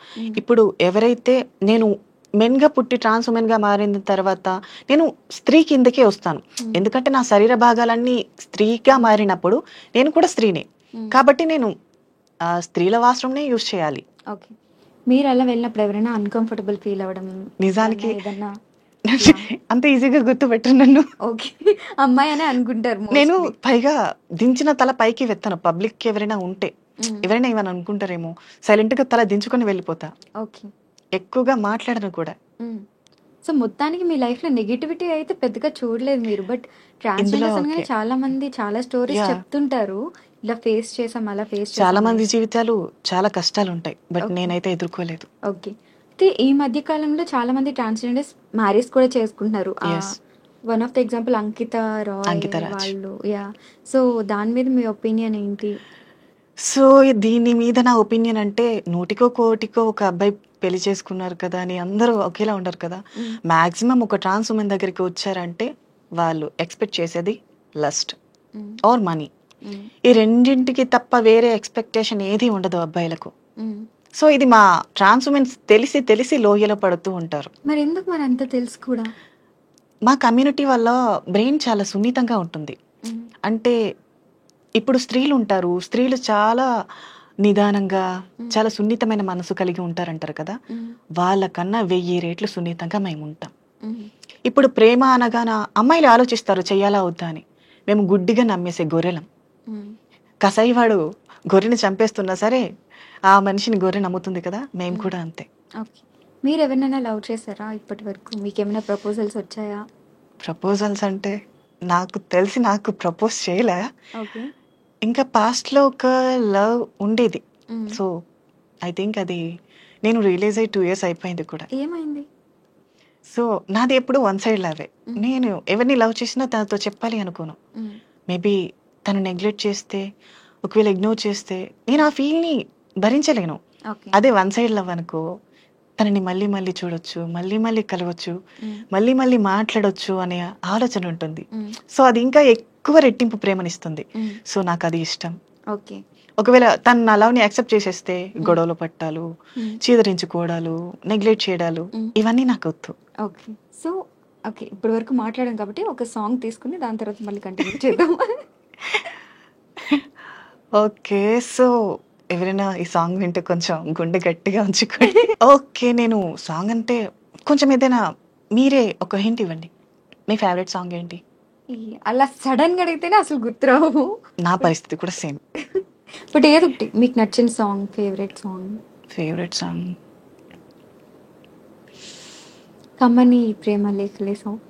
ఇప్పుడు ఎవరైతే నేను మెన్ గా పుట్టి ట్రాన్స్ ఉమెన్ గా మారిన తర్వాత నేను స్త్రీ కిందకే వస్తాను. ఎందుకంటే నా శరీర భాగాలన్నీ స్త్రీగా మారినప్పుడు నేను కూడా స్త్రీనే. కాబట్టి నేను స్త్రీల వాష్రూమ్ నే యూజ్ చేయాలి. ఓకే. మీరు అలా వెళ్ళినప్పుడు ఎవరైనా అన్కంఫర్టబుల్ ఫీల్ అవ్వడం? నిజానికి అంత ఈజీగా గుర్తుపెట్టరు నన్ను. ఓకే. అమ్మాయి అనే అనుకుంటారు. నేను పైగా దించిన తల పైకి వెత్తాను. పబ్లిక్ ఎవరైనా ఉంటే ఎవరైనా ఏమైనా అనుకుంటారేమో సైలెంట్ గా తల దించుకొని వెళ్ళిపోతా. ఓకే. ఎక్కువగా మాట్లాడను కూడా. సో మొత్తానికి మీ లైఫ్ లో నెగటివిటీ అయితే పెద్దగా చూడలేదు మీరు. బట్ ట్రాన్స్జెండర్స్ చాలా మంది చాలా స్టోరీస్ చెప్తుంటారు, ఇలా ఫేస్ చేసాం అలా ఫేస్ చేసాం. చాలా మంది జీవితాలు చాలా కష్టాలు ఉంటాయి, బట్ నేనైతే ఎదుర్కోలేదు. ఓకే. అయితే ఈ మధ్య కాలంలో చాలా మంది ట్రాన్స్జెండర్స్ మ్యారేజ్ కూడా చేసుకుంటున్నారు. వన్ ఆఫ్ ద ఎగ్జాంపుల్ అంకిత రాయ్ వాళ్ళు. సో దాని మీద మీ ఒపీనియన్ ఏంటి? సో దీని మీద నా ఒపీనియన్ అంటే 100కో 1 ఒక అబ్బాయి పెళ్లి చేసుకున్నారు కదా అని అందరూ ఒకేలా ఉండరు కదా. మాక్సిమం ఒక ట్రాన్స్ ఉమెన్ దగ్గరికి వచ్చారంటే వాళ్ళు ఎక్స్పెక్ట్ చేసేది లస్ట్ ఆర్ మనీ. ఈ రెండింటికి తప్ప వేరే ఎక్స్పెక్టేషన్ ఏది ఉండదు అబ్బాయిలకు. సో ఇది మా ట్రాన్స్ ఉమెన్స్ తెలిసి తెలిసి లోయలో పడుతూ ఉంటారు. మరి ఎందుకు మరి అంత తెలుసు కూడా? మా కమ్యూనిటీ వల్ల బ్రెయిన్ చాలా సున్నితంగా ఉంటుంది. అంటే ఇప్పుడు స్త్రీలు ఉంటారు, స్త్రీలు చాలా నిదానంగా చాలా సున్నితమైన మనసు కలిగి ఉంటారంటారు కదా. వాళ్ళకన్నా 1000 రెట్లు సున్నితంగా మేము ఉంటాం. ఇప్పుడు ప్రేమ అనగానే అమ్మాయిలు ఆలోచిస్తారు చెయ్యాలా వద్దా అని. మేము గుడ్డిగా నమ్మేసే గొర్రెలం. కసాయివాడు గొర్రెని చంపేస్తున్నా సరే ఆ మనిషిని గొర్రె నమ్ముతుంది కదా, మేము కూడా అంతే. మీరు ఎవరినైనా లవ్ చేశారా ఇప్పటి వరకు? మీకు ఏమైనా ప్రపోజల్స్ వచ్చాయా? ప్రపోజల్స్ అంటే నాకు తెలిసి నాకు ప్రపోజ్ చేయలే. ఇంకా పాస్ట్ లో ఒక లవ్ ఉండేది. సో ఐ థింక్ అది నేను రియలైజ్ అయ్యి 2 years అయిపోయింది కూడా. ఏమైంది? సో నాది ఎప్పుడు వన్ సైడ్ లవే. నేను ఎవరిని లవ్ చేసినా తనతో చెప్పాలి అనుకోను. మేబీ తను నెగ్లెక్ట్ చేస్తే, ఒకవేళ ఇగ్నోర్ చేస్తే నేను ఆ ఫీల్ ని భరించలేను. అదే వన్ సైడ్ లవ్ అనుకో, తనని మళ్ళీ మళ్ళీ చూడొచ్చు, మళ్ళీ మళ్ళీ కలవచ్చు, మళ్ళీ మళ్ళీ మాట్లాడొచ్చు అనే ఆలోచన ఉంటుంది. సో అది ఇంకా ఎక్కువ రెట్టింపు ప్రేమనిస్తుంది. సో నాకు అది ఇష్టం. ఓకే. ఒకవేళ తను నా లవ్ని యాక్సెప్ట్ చేసేస్తే గొడవలు పట్టాలు, చీదరించుకోవడాలు, నెగ్లెక్ట్ చేయడాలు ఇవన్నీ నాకు వద్దు. ఓకే. సో ఓకే, ఇప్పటి వరకు మాట్లాడాం కాబట్టి ఒక సాంగ్ తీసుకుని దాని తర్వాత మళ్ళీ కంటిన్యూ చేద్దాం. ఓకే. సో ఎవరైనా ఈ సాంగ్ వింటే కొంచెం గుండె గట్టిగా ఉంచుకోండి. ఓకే. నేను సాంగ్ అంటే కొంచెం ఏదైనా మీరే ఒక హింట్ ఇవ్వండి. మీ ఫేవరెట్ సాంగ్ ఏంటి? అలా సడన్ గా అడిగితేనే అసలు గుర్తురావు. నా పరిస్థితి కూడా సేమ్. బట్ ఏదో ఒకటి మీకు నచ్చిన song, favourite song. Favourite song కమ్మని ప్రేమ లేఖలే సాంగ్.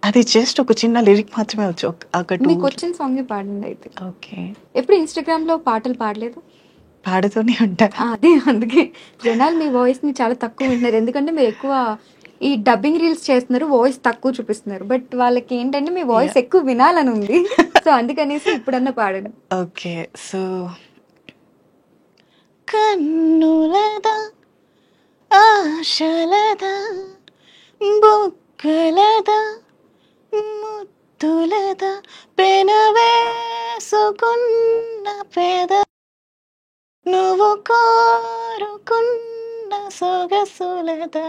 అది జస్ట్ ఒక చిన్న లిరిక్ మాత్రమే వచ్చు. మీకు వచ్చిన సాంగ్ పాడండి అయితే. ఓకే. ఎప్పుడు ఇన్స్టాగ్రామ్ లో పాటలు పాడలేదు? పాడుతూనే ఉంటా. అదే అందుకే జనాలు మీ వాయిస్ ని చాలా తక్కువ వింటున్నారు. ఎందుకంటే మీరు ఎక్కువ ఈ డబ్బింగ్ రీల్స్ చేస్తున్నారు, వాయిస్ తక్కువ చూపిస్తున్నారు. బట్ వాళ్ళకి ఏంటంటే మీ వాయిస్ ఎక్కువ వినాలని ఉంది. సో అందుకనేసి ఇప్పుడన్నా పాడండి. ఓకే. సో కన్నులదా ఆశలదా బొక్కలదా ముద్దులదా పెనవేసుకున్న పేద నువ్వు కోరుకున్న సొగసులదా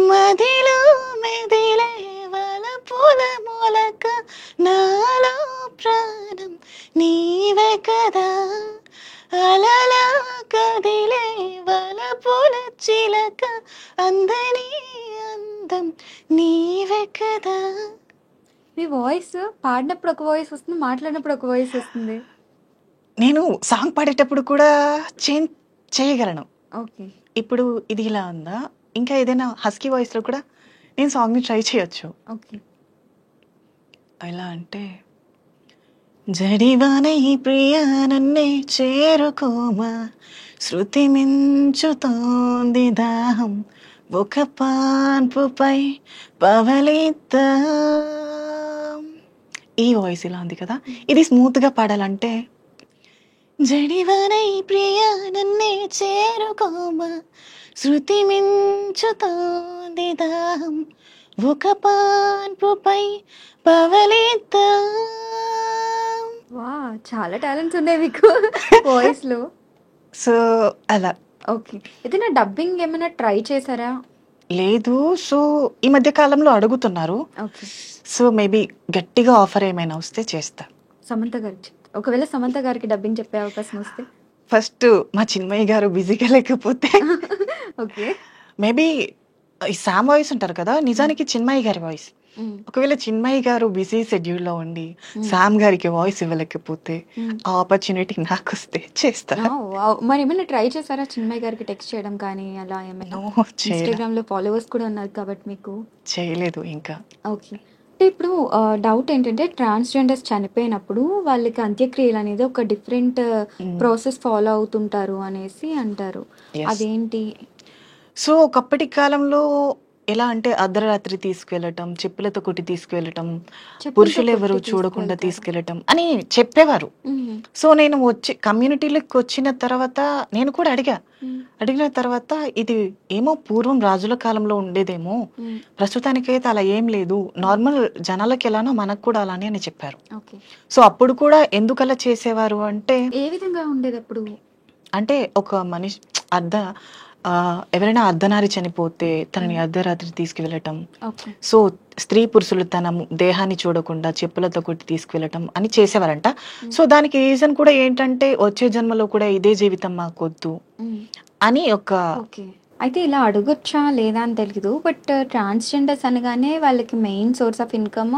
మదిలో మెదిలే వలపుల మొలక నాలో ప్రాణం నీవే కదా అలలా కదిలే వలపుల చిలక అందని అందం నీవే కదా. మీ వాయిస్ పాడినప్పుడు ఒక వాయిస్ వస్తుంది, మాట్లాడినప్పుడు ఒక వాయిస్ వస్తుంది. నేను సాంగ్ పాడేటప్పుడు కూడా చేంజ్ చేయగలను. ఓకే. ఇప్పుడు ఇది ఇలా ఉందా, ఇంకా ఏదైనా హస్కీ వాయిస్లో కూడా నేను సాంగ్ని ట్రై చేయొచ్చు. ఓకే. ఎలా అంటే జడివాన ఈ ప్రియా నన్నే చేరుకోమా శృతి మించుతోంది దాహం ఒక పాన్పుపై పవలిద్దా. ఈ వాయిస్ ఇలా ఉంది కదా. ఇది స్మూత్గా పాడాలంటే జడివాన ఈ ప్రియా నన్నే చేరుకోమా శృతి మించుతోంది దాహం ఒక పాన్పుపై పవలిద్దా. వా, చాలా టాలెంట్స్ ఉన్నాయి మీకు వాయిస్ లో. సో అలా. ఓకే. ఏదైనా డబ్బింగ్ ఏమైనా ట్రై చేశారా? లేదు. సో ఈ మధ్య కాలంలో అడుగుతున్నారు. ఓకే. సో మేబీ గట్టిగా ఆఫర్ ఏమైనా వస్తే చేస్తా. సమంత గారికి ఒకవేళ సమంత గారికి డబ్బింగ్ చెప్పే అవకాశం వస్తే? ఫస్ట్ మా చిన్మయ్య గారు బిజీగా లేకపోతే ఓకే. మేబీ ఈ శామ్ వాయిస్ ఉంటారు కదా, నిజానికి చిన్మయ్య గారి వాయిస్. ఒకవేళ చిన్మయ్య గారు బిజీ షెడ్యూల్లో ఉండి శామ్ గారికి వాయిస్ ఇవ్వలేకపోతే ఆ ఆపర్చునిటీ నాకు వస్తే చేస్తా. మరి ఏమైనా ట్రై చేశారా చిన్మయ్య గారికి టెక్స్ట్ చేయడం కానీ అలా ఏమైనా? ఇన్స్టాగ్రామ్ లో ఫాలోవర్స్ కూడా ఉన్నారు కాబట్టి మీకు. చేయలేదు ఇంకా. ఓకే. అంటే ఇప్పుడు డౌట్ ఏంటంటే ట్రాన్స్జెండర్స్ చనిపోయినప్పుడు వాళ్ళకి అంత్యక్రియలు అనేది ఒక డిఫరెంట్ ప్రాసెస్ ఫాలో అవుతుంటారు అనేసి అంటారు. అదేంటి? సో ఒకప్పటి కాలంలో ఎలా అంటే అర్ధరాత్రి తీసుకెళ్ళటం, చెప్పులతో కొట్టి తీసుకెళ్ళటం, పురుషులు ఎవరు చూడకుండా తీసుకెళ్ళటం అని చెప్పేవారు. సో నేను కమ్యూనిటీలోకి వచ్చిన తర్వాత నేను కూడా అడిగిన తర్వాత ఇది ఏమో పూర్వం రాజుల కాలంలో ఉండేదేమో, ప్రస్తుతానికైతే అలా ఏం లేదు, నార్మల్ జనాలకి ఎలానో మనకు కూడా అలానే అని చెప్పారు. సో అప్పుడు కూడా ఎందుకు అలా చేసేవారు అంటే, ఏ విధంగా ఉండేది అప్పుడు అంటే ఒక మనిషి ఎవరైనా అర్ధనారి చనిపోతే తనని అర్ధరాత్రి తీసుకువెళ్ళటం, సో స్త్రీ పురుషులు తన దేహాన్ని చూడకుండా చెప్పులతో కొట్టి తీసుకువెళ్ళటం అని చేసేవారంట. సో దానికి రీజన్ కూడా ఏంటంటే వచ్చే జన్మలో కూడా ఇదే జీవితం మాకొద్దు అని ఒక. అయితే ఇలా అడగొచ్చా లేదా అని తెలియదు, బట్ ట్రాన్స్జెండర్స్ అనగానే వాళ్ళకి మెయిన్ సోర్స్ ఆఫ్ ఇన్కమ్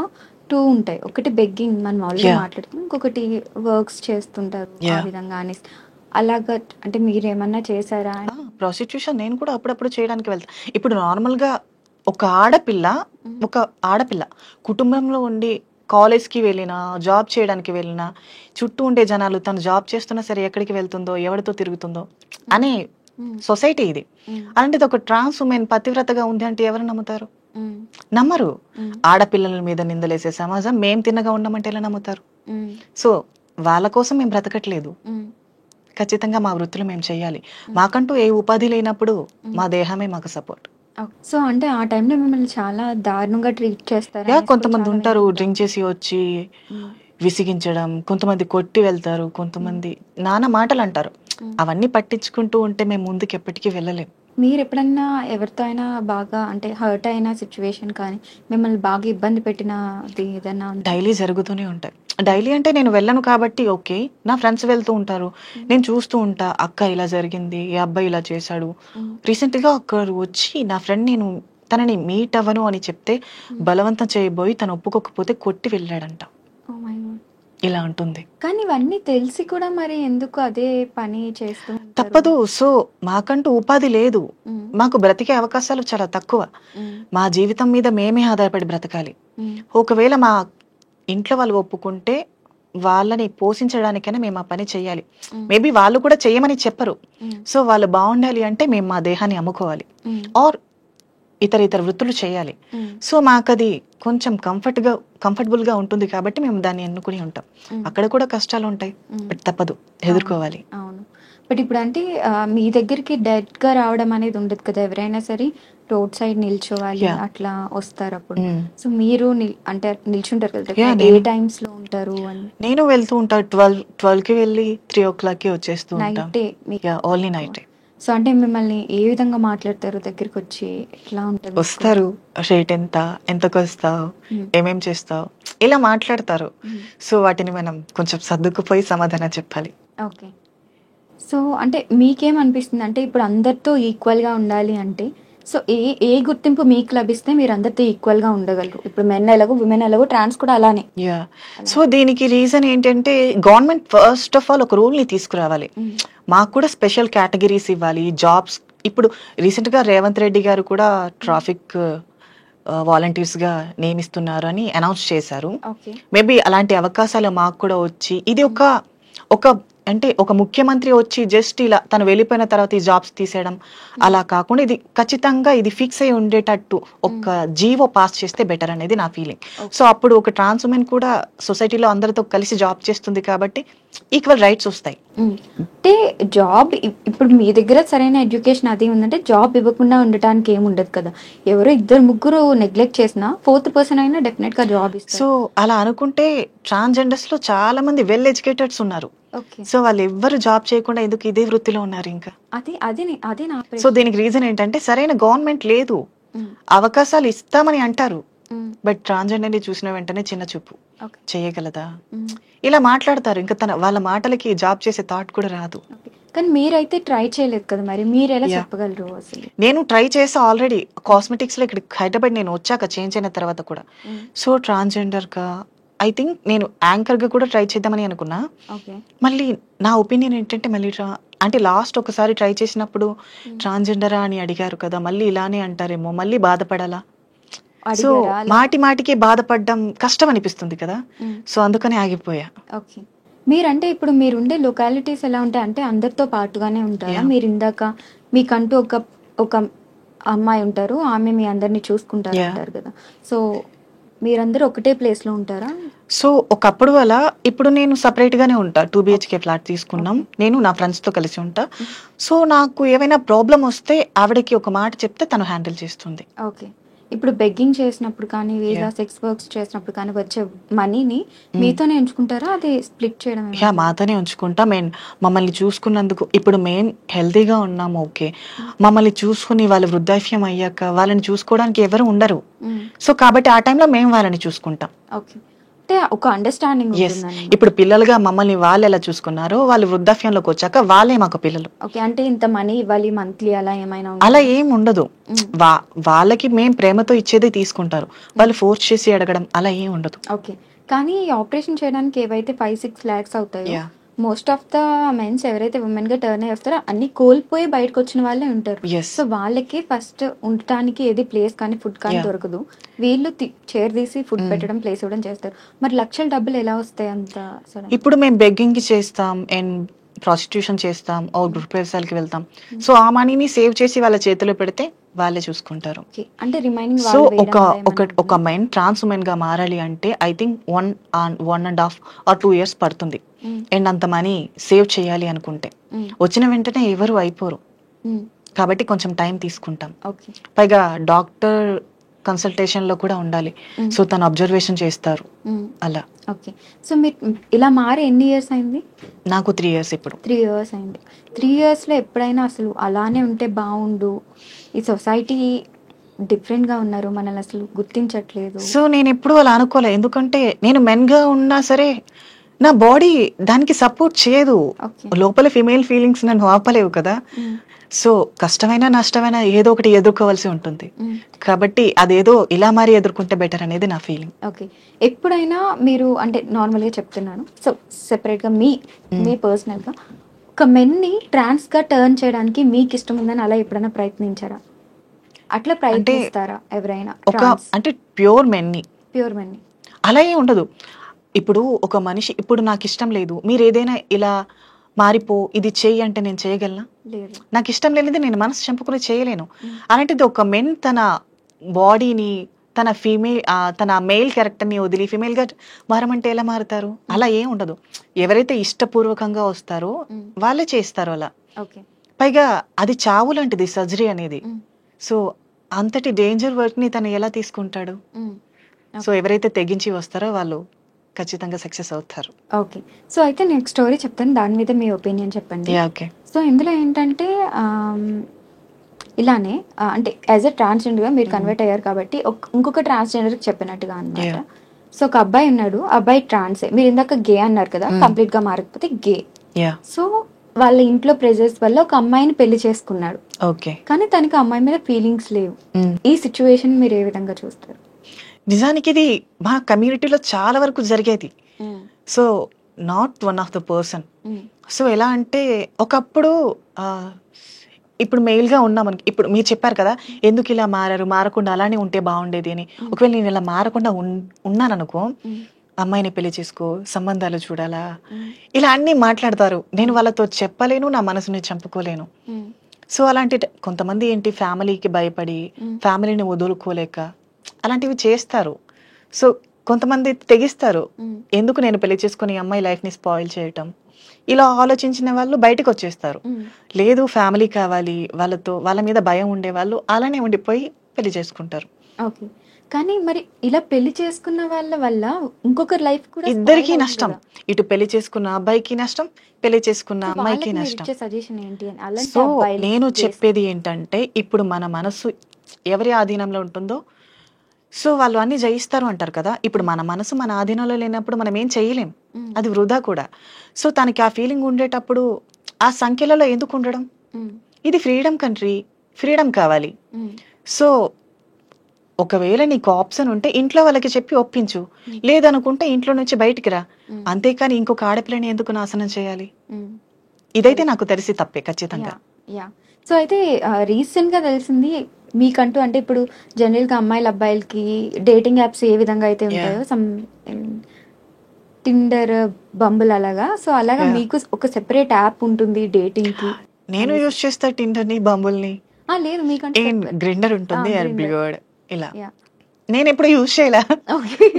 2 ఉంటాయి. ఒకటి బెగ్గింగ్, మనం ఆల్రెడీ మాట్లాడుతాం, ఇంకొకటి వర్క్స్ చేస్తుంటారు ఆ విధంగా అని. అలాగా అంటే మీరేమన్నా చేశారా? ప్రాస్టిట్యూషన్ నేను కూడా అప్పుడప్పుడు చేయడానికి వెళ్తాను. ఇప్పుడు నార్మల్గా ఒక ఆడపిల్ల కుటుంబంలో ఉండి కాలేజ్కి వెళ్ళినా, జాబ్ చేయడానికి వెళ్ళినా, చుట్టూ ఉండే జనాలు తను జాబ్ చేస్తున్నా సరే ఎక్కడికి వెళ్తుందో, ఎవరితో తిరుగుతుందో అనే సొసైటీ ఇది. అలాంటిది ఒక ట్రాన్స్ ఉమెన్ పతివ్రతగా ఉంది అంటే ఎవరు నమ్ముతారు? నమ్మరు. ఆడపిల్లల మీద నిందలేసే సమాజం మేము తిన్నగా ఉన్నామంటే ఎలా నమ్ముతారు? సో వాళ్ళ కోసం మేము బ్రతకట్లేదు, ఖచ్చితంగా మా వృత్తులు మేము చేయాలి. మాకంటూ ఏ ఉపాధి లేనప్పుడు మా దేహమే మాకు సపోర్ట్. సో అంటే ఆ టైంలో మిమ్మల్ని చాలా దారుణంగా ట్రీట్ చేస్తారు యా, కొంతమంది ఉంటారు డ్రింక్ చేసి వచ్చి విసిగించడం, కొంతమంది కొట్టి వెళ్తారు, కొంతమంది నానా మాటలు అంటారు. అవన్నీ పట్టించుకుంటూ ఉంటే మేము ముందుకు ఎప్పటికీ వెళ్ళలేం. మీరు ఎప్పుడన్నా ఎవరితో అయినా బాగా అంటే హర్ట్ అయిన సిచ్యువేషన్ కానీ మిమ్మల్ని బాగా ఇబ్బంది పెట్టినది ఏదైనా ఉందా? డైలీ జరుగుతూనే ఉంటాయి. డైలీ అంటే నేను వెళ్ళను కాబట్టి ఓకే, నా ఫ్రెండ్స్ వెళ్తూ ఉంటారు, నేను చూస్తూ ఉంటా. అక్క ఇలా జరిగింది, ఈ అబ్బాయి ఇలా చేశాడు. రీసెంట్గా ఒకరు వచ్చి నా ఫ్రెండ్ నేను తనని మీట్ అవ్వను అని చెప్తే బలవంతం చేయబోయి తను ఒప్పుకోకపోతే కొట్టి వెళ్ళాడంట. Oh my God. ఇలా ఉంటుంది. కానీ ఇవన్నీ తెలిసి కూడా మరి ఎందుకు అదే పని చేస్తూ ఉంటారు? తప్పదు. సో మాకంటూ ఉపాధి లేదు, మాకు బ్రతికే అవకాశాలు చాలా తక్కువ. మా జీవితం మీద మేమే ఆధారపడి బ్రతకాలి. ఒకవేళ మా ఇంట్లో వాళ్ళు ఒప్పుకుంటే వాళ్ళని పోషించడానికైనా మేము ఆ పని చేయాలి. మేబీ వాళ్ళు కూడా చేయమని చెప్పరు. సో వాళ్ళు బాగుండాలి అంటే మేము మా దేహాన్ని అమ్ముకోవాలి ఆర్ ఇతర వృత్తులు చేయాలి. సో మాకు అది కొంచెం కంఫర్టబుల్ గా ఉంటుంది కాబట్టి మేము దాన్ని ఎన్నుకుని ఉంటాం. అక్కడ కూడా కష్టాలు ఉంటాయి, బట్ తప్పదు, ఎదుర్కోవాలి. అవును. బట్ ఇప్పుడు అంటే మీ దగ్గరికి డైరెక్ట్ గా రావడం అనేది ఉండదు కదా, ఎవరైనా సరే రోడ్ సైడ్ నిల్చోవాలి అట్లా వస్తారు అప్పుడు. సో మీరు అంటే నిల్చుంటారు కదా, ఏ టైమ్స్ లో ఉంటారు అని? నేను వెళ్తూ ఉంటా 12 కి వెళ్ళి 3 o'clock కి వచ్చేస్తూ ఉంటా. Only night. సో అంటే మిమ్మల్ని ఏ విధంగా మాట్లాడతారు? దగ్గరికి వచ్చి ఎట్లా ఉంటుంది? వస్తారు, రేట్ ఎంతకు వస్తావు, ఏమేం చేస్తావు, ఇలా మాట్లాడతారు. సో వాటిని మనం కొంచెం సర్దుకుపోయి సమాధానం చెప్పాలి. ఓకే. సో అంటే మీకేమనిపిస్తుంది అంటే ఇప్పుడు అందరితో ఈక్వల్గా ఉండాలి అంటే సో ఏ గుర్తింపు మీకు లభిస్తే మీరు అందరితో ఈక్వల్గా ఉండగలరు? ఇప్పుడు మెన్ ఎలాగో విమెన్ ఎలాగో ట్రాన్స్ కూడా అలానే. యా, సో దీనికి రీజన్ ఏంటంటే గవర్నమెంట్ ఫస్ట్ ఆఫ్ ఆల్ ఒక రూల్ని తీసుకురావాలి. మాకు కూడా స్పెషల్ కేటగిరీస్ ఇవ్వాలి, జాబ్స్. ఇప్పుడు రీసెంట్గా రేవంత్ రెడ్డి గారు కూడా ట్రాఫిక్ వాలంటీర్స్గా నియమిస్తున్నారు అని అనౌన్స్ చేశారు. మేబీ అలాంటి అవకాశాలు మాకు కూడా వచ్చి ఇది ఒక అంటే ఒక ముఖ్యమంత్రి వచ్చి జస్ట్ ఇలా తను వెళ్ళిపోయిన తర్వాత ఈ జాబ్స్ తీసేయడం అలా కాకుండా ఇది ఖచ్చితంగా ఇది ఫిక్స్ అయి ఉండేటట్టు ఒక జీవో పాస్ చేస్తే బెటర్ అనేది నా ఫీలింగ్. సో అప్పుడు ఒక ట్రాన్స్ ఉమెన్ కూడా సొసైటీలో అందరితో కలిసి జాబ్ చేస్తుంది కాబట్టి ఈక్వల్ రైట్స్ వస్తాయి. అంటే జాబ్ ఇప్పుడు మీ దగ్గర సరైన ఎడ్యుకేషన్ అది ఉందంటే జాబ్ ఇవ్వకుండా ఉండటానికి ఏమి ఉండదు కదా. ఎవరో 2-3 నెగ్లెక్ట్ చేసినా 4th పర్సన్ అయినా డెఫినెట్ గా జాబ్ ఇస్తారు. సో అలా అనుకుంటే ట్రాన్స్జెండర్స్ లో చాలా మంది వెల్ ఎడ్యుకేటెడ్స్ ఉన్నారు. సో వాళ్ళు ఎవ్వరు జాబ్ చేయకుండా ఎందుకు ఇదే వృత్తిలో ఉన్నారు ఇంకా? అదే నా. సో దీనికి రీజన్ ఏంటంటే సరైన గవర్నమెంట్ లేదు. అవకాశాలు ఇస్తామని అంటారు, బట్ ట్రాన్స్జెండర్ ని చూసిన వెంటనే చిన్న చూపు, చేయగలదా ఇలా మాట్లాడతారు. ఇంకా వాళ్ళ మాటలకి జాబ్ చేసే థాట్ కూడా రాదు. కానీ మీరైతే ట్రై చేయలేదు కదా, మరి మీరు ఎలా చెప్పగలరు అసలు? నేను ట్రై చేసా ఆల్రెడీ కాస్మెటిక్స్ లో. ఇక్కడ హైదరాబాద్ నేను వచ్చాక చేంజ్ అయిన తర్వాత కూడా. సో ట్రాన్స్జెండర్ గా ఐ థింక్ నేను యాంకర్ గా కూడా ట్రై చేద్దామని అనుకున్నా. మళ్ళీ నా ఒపీనియన్ ఏంటంటే మళ్ళీ అంటే లాస్ట్ ఒకసారి ట్రై చేసినప్పుడు ట్రాన్స్జెండరా అని అడిగారు కదా, మళ్ళీ ఇలానే అంటారేమో, మళ్ళీ బాధపడాలా? సో మాటికి బాధపడడం కష్టం అనిపిస్తుంది కదా, సో అందుకని ఆగిపోయా. ఓకే. మీరంటే ఇప్పుడు మీరుండే లొకాలిటీస్ ఎలా ఉంటాయి అంటే అందరితో పాటుగానే ఉంటారా? మీరు ఇందాక మీకంటూ ఒక అమ్మాయి ఉంటారు, ఆమె మీ అందరినీ చూసుకుంటారు అంటారు కదా, సో మీరందరూ ఒకటే ప్లేస్ లో ఉంటారా? సో ఒకప్పుడు అలా, ఇప్పుడు నేను సపరేట్ గానే ఉంటా. 2 BHK ఫ్లాట్ తీసుకున్నాం, నేను నా ఫ్రెండ్స్ తో కలిసి ఉంటా. సో నాకు ఏమైనా ప్రాబ్లం వస్తే ఆవిడకి ఒక మాట చెప్తే తను హ్యాండిల్ చేస్తుంది. ఓకే. ఇప్పుడు బెగ్గింగ్ చేసినప్పుడు కానీ లేదా సెక్స్ వర్క్స్ చేసినప్పుడు కానీ వచ్చే మనీని మీతోనే ఉంచుకుంటారా, అది స్ప్లిట్ చేయడం? మాతోనే ఉంచుకుంటా. మమ్మల్ని చూసుకున్నందుకు ఇప్పుడు మేము హెల్తీగా ఉన్నాము, ఓకే. మమ్మల్ని చూసుకుని వాళ్ళు వృద్ధాప్యం అయ్యాక వాళ్ళని చూసుకోవడానికి ఎవరు ఉండరు. సో కాబట్టి ఆ టైంలో మేము వాళ్ళని చూసుకుంటాం. ఓకే. అంటే ఒక అండర్స్టాండింగ్. ఇప్పుడు పిల్లలుగా మమ్మల్ని వాళ్ళు ఎలా చూసుకున్నారో వాళ్ళు వృద్ధాప్యంలోకి వచ్చాక వాళ్ళే మాకు పిల్లలు. ఓకే. అంటే ఇంత మనీ ఇవ్వాలి మంత్లీ అలా ఏమైనా? అలా ఏం ఉండదు. వాళ్ళకి మేము ప్రేమతో ఇచ్చేది తీసుకుంటారు, వాళ్ళు ఫోర్స్ చేసి అడగడం అలా ఏం ఉండదు. ఓకే. కానీ ఆపరేషన్ చేయడానికి ఏవైతే 5-6 lakhs అవుతాయో మోస్ట్ ఆఫ్ ద మెన్స్ ఎవరైతే ఉమెన్ గా టర్న్ అయ్యి వస్తారో అన్ని కోల్పోయి బయటకు వచ్చిన వాళ్ళే ఉంటారు. సో వాళ్ళకి ఫస్ట్ ఉండటానికి ఏది ప్లేస్ కానీ ఫుడ్ కానీ దొరకదు. వీళ్ళు చైర్ తీసి ఫుడ్ పెట్టడం, ప్లేస్ ఇవ్వడం చేస్తారు. మరి లక్షల డబ్బులు ఎలా వస్తాయి అంత? ఇప్పుడు మేము బెగ్గింగ్ చేస్తాం అండ్ ప్రాస్టిట్యూషన్ చేస్తాం, ప్రదేశాలకి వెళ్తాం. సో ఆ మనీని సేవ్ చేసి వాళ్ళ చేతిలో పెడితే వాళ్ళే చూసుకుంటారు. ఓకే. అంటే రిమైనింగ్ సో వాళ్ళు ఒక వేయడం అలా ఒక ఏమన్నా ఒక మెన్ ట్రాన్స్ ఉమెన్ గా మారాలి అంటే ఐ థింక్ 1.5 or 2 years పడుతుంది. హ్మ్. అండ్ అంత మనీ సేవ్ చేయాలి అనుకుంటే హ్మ్. వచ్చిన వెంటనే ఎవరు అయిపోరు, హ్మ్. కాబట్టి కొంచెం టైం తీసుకుంటాం. ఓకే. పైగా డాక్టర్ కన్సల్టేషన్ లో కూడా ఉండాలి. హ్మ్. సో తను అబ్జర్వేషన్ చేస్తారు హ్మ్. అలా. ఓకే. సో మీరు ఇలా మారి ఎన్ని ఇయర్స్ అయింది? నాకు 3 years ఇప్పుడు. 3 ఇయర్స్ అయింది. 3 ఇయర్స్‌లో ఎప్పుడైనా అసలు అలానే ఉంటే బావుండు, ఈ సొసైటీ డిఫరెంట్‌గా ఉన్నారు, మనల్ని అసలు గుర్తించట్లేదు. సో నేను ఎప్పుడు అలా అనుకోలే, ఎందుకంటే నేను మెన్ గా ఉన్నా సరే నా బాడీ దానికి సపోర్ట్ చేయదు. ఓకే. లోపల ఫిమేల్ ఫీలింగ్స్ నన్ను ఆపలేవు కదా. హ్మ్. సో కష్టమైనా నష్టమైనా ఏదో ఒకటి ఎదుర్కోవాల్సి ఉంటుంది. హ్మ్. కాబట్టి అదేదో ఇలా మరి ఎదుర్కొంటే బెటర్ అనేది నా ఫీలింగ్. ఓకే. ఎప్పుడైనా మీరు అంటే నార్మల్‌గా చెప్తున్నాను. సో సెపరేట్‌గా మీ పర్సనల్‌గా ఒక మెన్‌ని ట్రాన్స్‌గా టర్న్ చేయడానికి మీకిష్టం ఉందని అలా ఎప్పుడైనా ప్రయత్నించారా? అట్లా అంటే ప్రయత్నిస్తారా ఎవరైనా ఒక ట్రాన్స్ అంటే ప్యూర్ మెన్ని ప్యూర్ మెన్‌ని? అలా ఏం ఉండదు. ఇప్పుడు ఒక మనిషి ఇప్పుడు నాకు ఇష్టం లేదు, మీరు ఏదైనా ఇలా మారిపో ఇది చెయ్యి అంటే నేను చేయగలనా? లేదు. నాకు ఇష్టం లేనిది నేను మనసు చంపుకుని చేయలేను. హ్మ్. అలాంటిది ఒక మెన్ తన బాడీని తన మెయిల్ క్యారెక్టర్ని వదిలి ఫిమేల్ గా మారమంటే ఎలా మారుతారు? అలా ఏం ఉండదు. ఎవరైతే ఇష్టపూర్వకంగా వస్తారో హ్మ్. వాళ్ళే చేస్తారు అలా. ఓకే. పైగా అది చావు లాంటిది సర్జరీ అనేది. హ్మ్. సో అంతటి డేంజర్ వర్క్ ని తను ఎలా తీసుకుంటాడు? హ్మ్. సో ఎవరైతే తెగించి వస్తారో వాళ్ళు ఖచ్చితంగా సక్సెస్ అవుతారు. ఓకే. సో అయితే నేను ఒక స్టోరీ చెప్తాను. దాని మీద మీ ఒపీనియన్ చెప్పండి. ఓకే. సో ఇందులో ఏంటంటే ఇలానే అంటే యాజ్ ఎ ట్రాన్స్‌జెండర్‌గా మీరు కన్వర్ట్ అయ్యారు కాబట్టి ఇంకొక ట్రాన్స్‌జెండర్‌కి చెప్పినట్టుగా అన్నమాట. Yeah. సో ఒక అబ్బాయి ఉన్నాడు. ఆ అబ్బాయి ట్రాన్సే. మీరు ఇందాక గే అన్నారు కదా! కంప్లీట్‌గా మారకపోతే గే. యా. సో వాళ్ళ ఇంట్లో ప్రెజర్స్ వల్ల ఒక అమ్మాయిని పెళ్లి చేసుకున్నాడు. ఓకే. కానీ తనకి ఆ అమ్మాయి మీద ఫీలింగ్స్ లేవు. ఈ సిట్యుయేషన్ మీరు ఏ విధంగా చూస్తారు? నిజానికి ఇది మా కమ్యూనిటీలో చాలా వరకు జరిగేది. So not one of the person. So ఎలా అంటే ఒకప్పుడు ఇప్పుడు మెయిల్ గా ఉన్నామని ఇప్పుడు మీరు చెప్పారు కదా, ఎందుకు ఇలా మారారు, మారకుండా అలానే ఉంటే బాగుండేది అని. ఒకవేళ నేను ఇలా మారకుండా ఉన్నాననుకో, అమ్మాయిని పెళ్లి చేసుకో, సంబంధాలు చూడాలా, ఇలా అన్ని మాట్లాడతారు. నేను వాళ్ళతో చెప్పలేను, నా మనసుని చంపుకోలేను. సో అలాంటి కొంతమంది ఏంటి ఫ్యామిలీకి భయపడి ఫ్యామిలీని వదులుకోలేక అలాంటివి చేస్తారు. సో కొంతమంది తెగిస్తారు, ఎందుకు నేను పెళ్లి చేసుకుని ఈ అమ్మాయి లైఫ్ ని స్పాయిల్ చేయటం, ఇలా ఆలోచించిన వాళ్ళు బయటకు వచ్చేస్తారు. లేదు ఫ్యామిలీ కావాలి, వాళ్ళ మీద భయం ఉండే వాళ్ళు అలానే ఉండిపోయి పెళ్లి చేసుకుంటారు. ఓకే. కానీ మరి ఇలా పెళ్లి చేసుకున్న వాళ్ళ వల్ల ఇంకొకరి లైఫ్ కూడా ఇద్దరికి నష్టం. ఇటు పెళ్లి చేసుకున్న అబ్బాయికి నష్టం, పెళ్లి చేసుకున్న అమ్మాయికి నష్టం. సజెషన్ ఏంటి అని అలాంటి సో అబ్బాయిలకి నేను చెప్పేది ఏంటంటే, ఇప్పుడు మన మనసు ఎవరి ఆధీనంలో ఉంటుందో సో వాళ్ళు అన్ని జయిస్తారు అంటారు కదా. ఇప్పుడు మన మనసు మన ఆధీనంలో లేనప్పుడు మనం ఏం చేయలేం, అది వృధా కూడా. సో తనకి ఆ ఫీలింగ్ ఉండేటప్పుడు ఆ సంఖ్యలలో ఎందుకు ఉండడం? ఇది ఫ్రీడమ్ కంట్రీ, ఫ్రీడమ్ కావాలి. సో ఒకవేళ నీకు ఆప్షన్ ఉంటే ఇంట్లో వాళ్ళకి చెప్పి ఒప్పించు, లేదనుకుంటే ఇంట్లో నుంచి బయటికి రా. అంతేకాని ఇంకొక ఆడపిల్లని ఎందుకు నాశనం చేయాలి? ఇదైతే నాకు తెలిసి తప్పే ఖచ్చితంగా. యా. సో అయితే రీసెంట్ గా తెలిసింది మీకంటూ అంటే ఇప్పుడు జనరల్ గా అమ్మాయిల అబ్బాయిలకి డేటింగ్ యాప్స్ ఏ విధంగా అయితే ఉంటాయో సమ్ టిండర్, బంబుల్ అలాగా. సో అలాగా మీకు ఒక సెపరేట్ యాప్ ఉంటుంది డేటింగ్ కి. నేను యూజ్ చేస్తా టిండర్ ని, బంబుల్ ని. లేదు మీకంటే గ్రిండర్ ఉంటుంది, బ్లూడ్ ఇలా. నేను ఎప్పుడు యూజ్ చేయలే,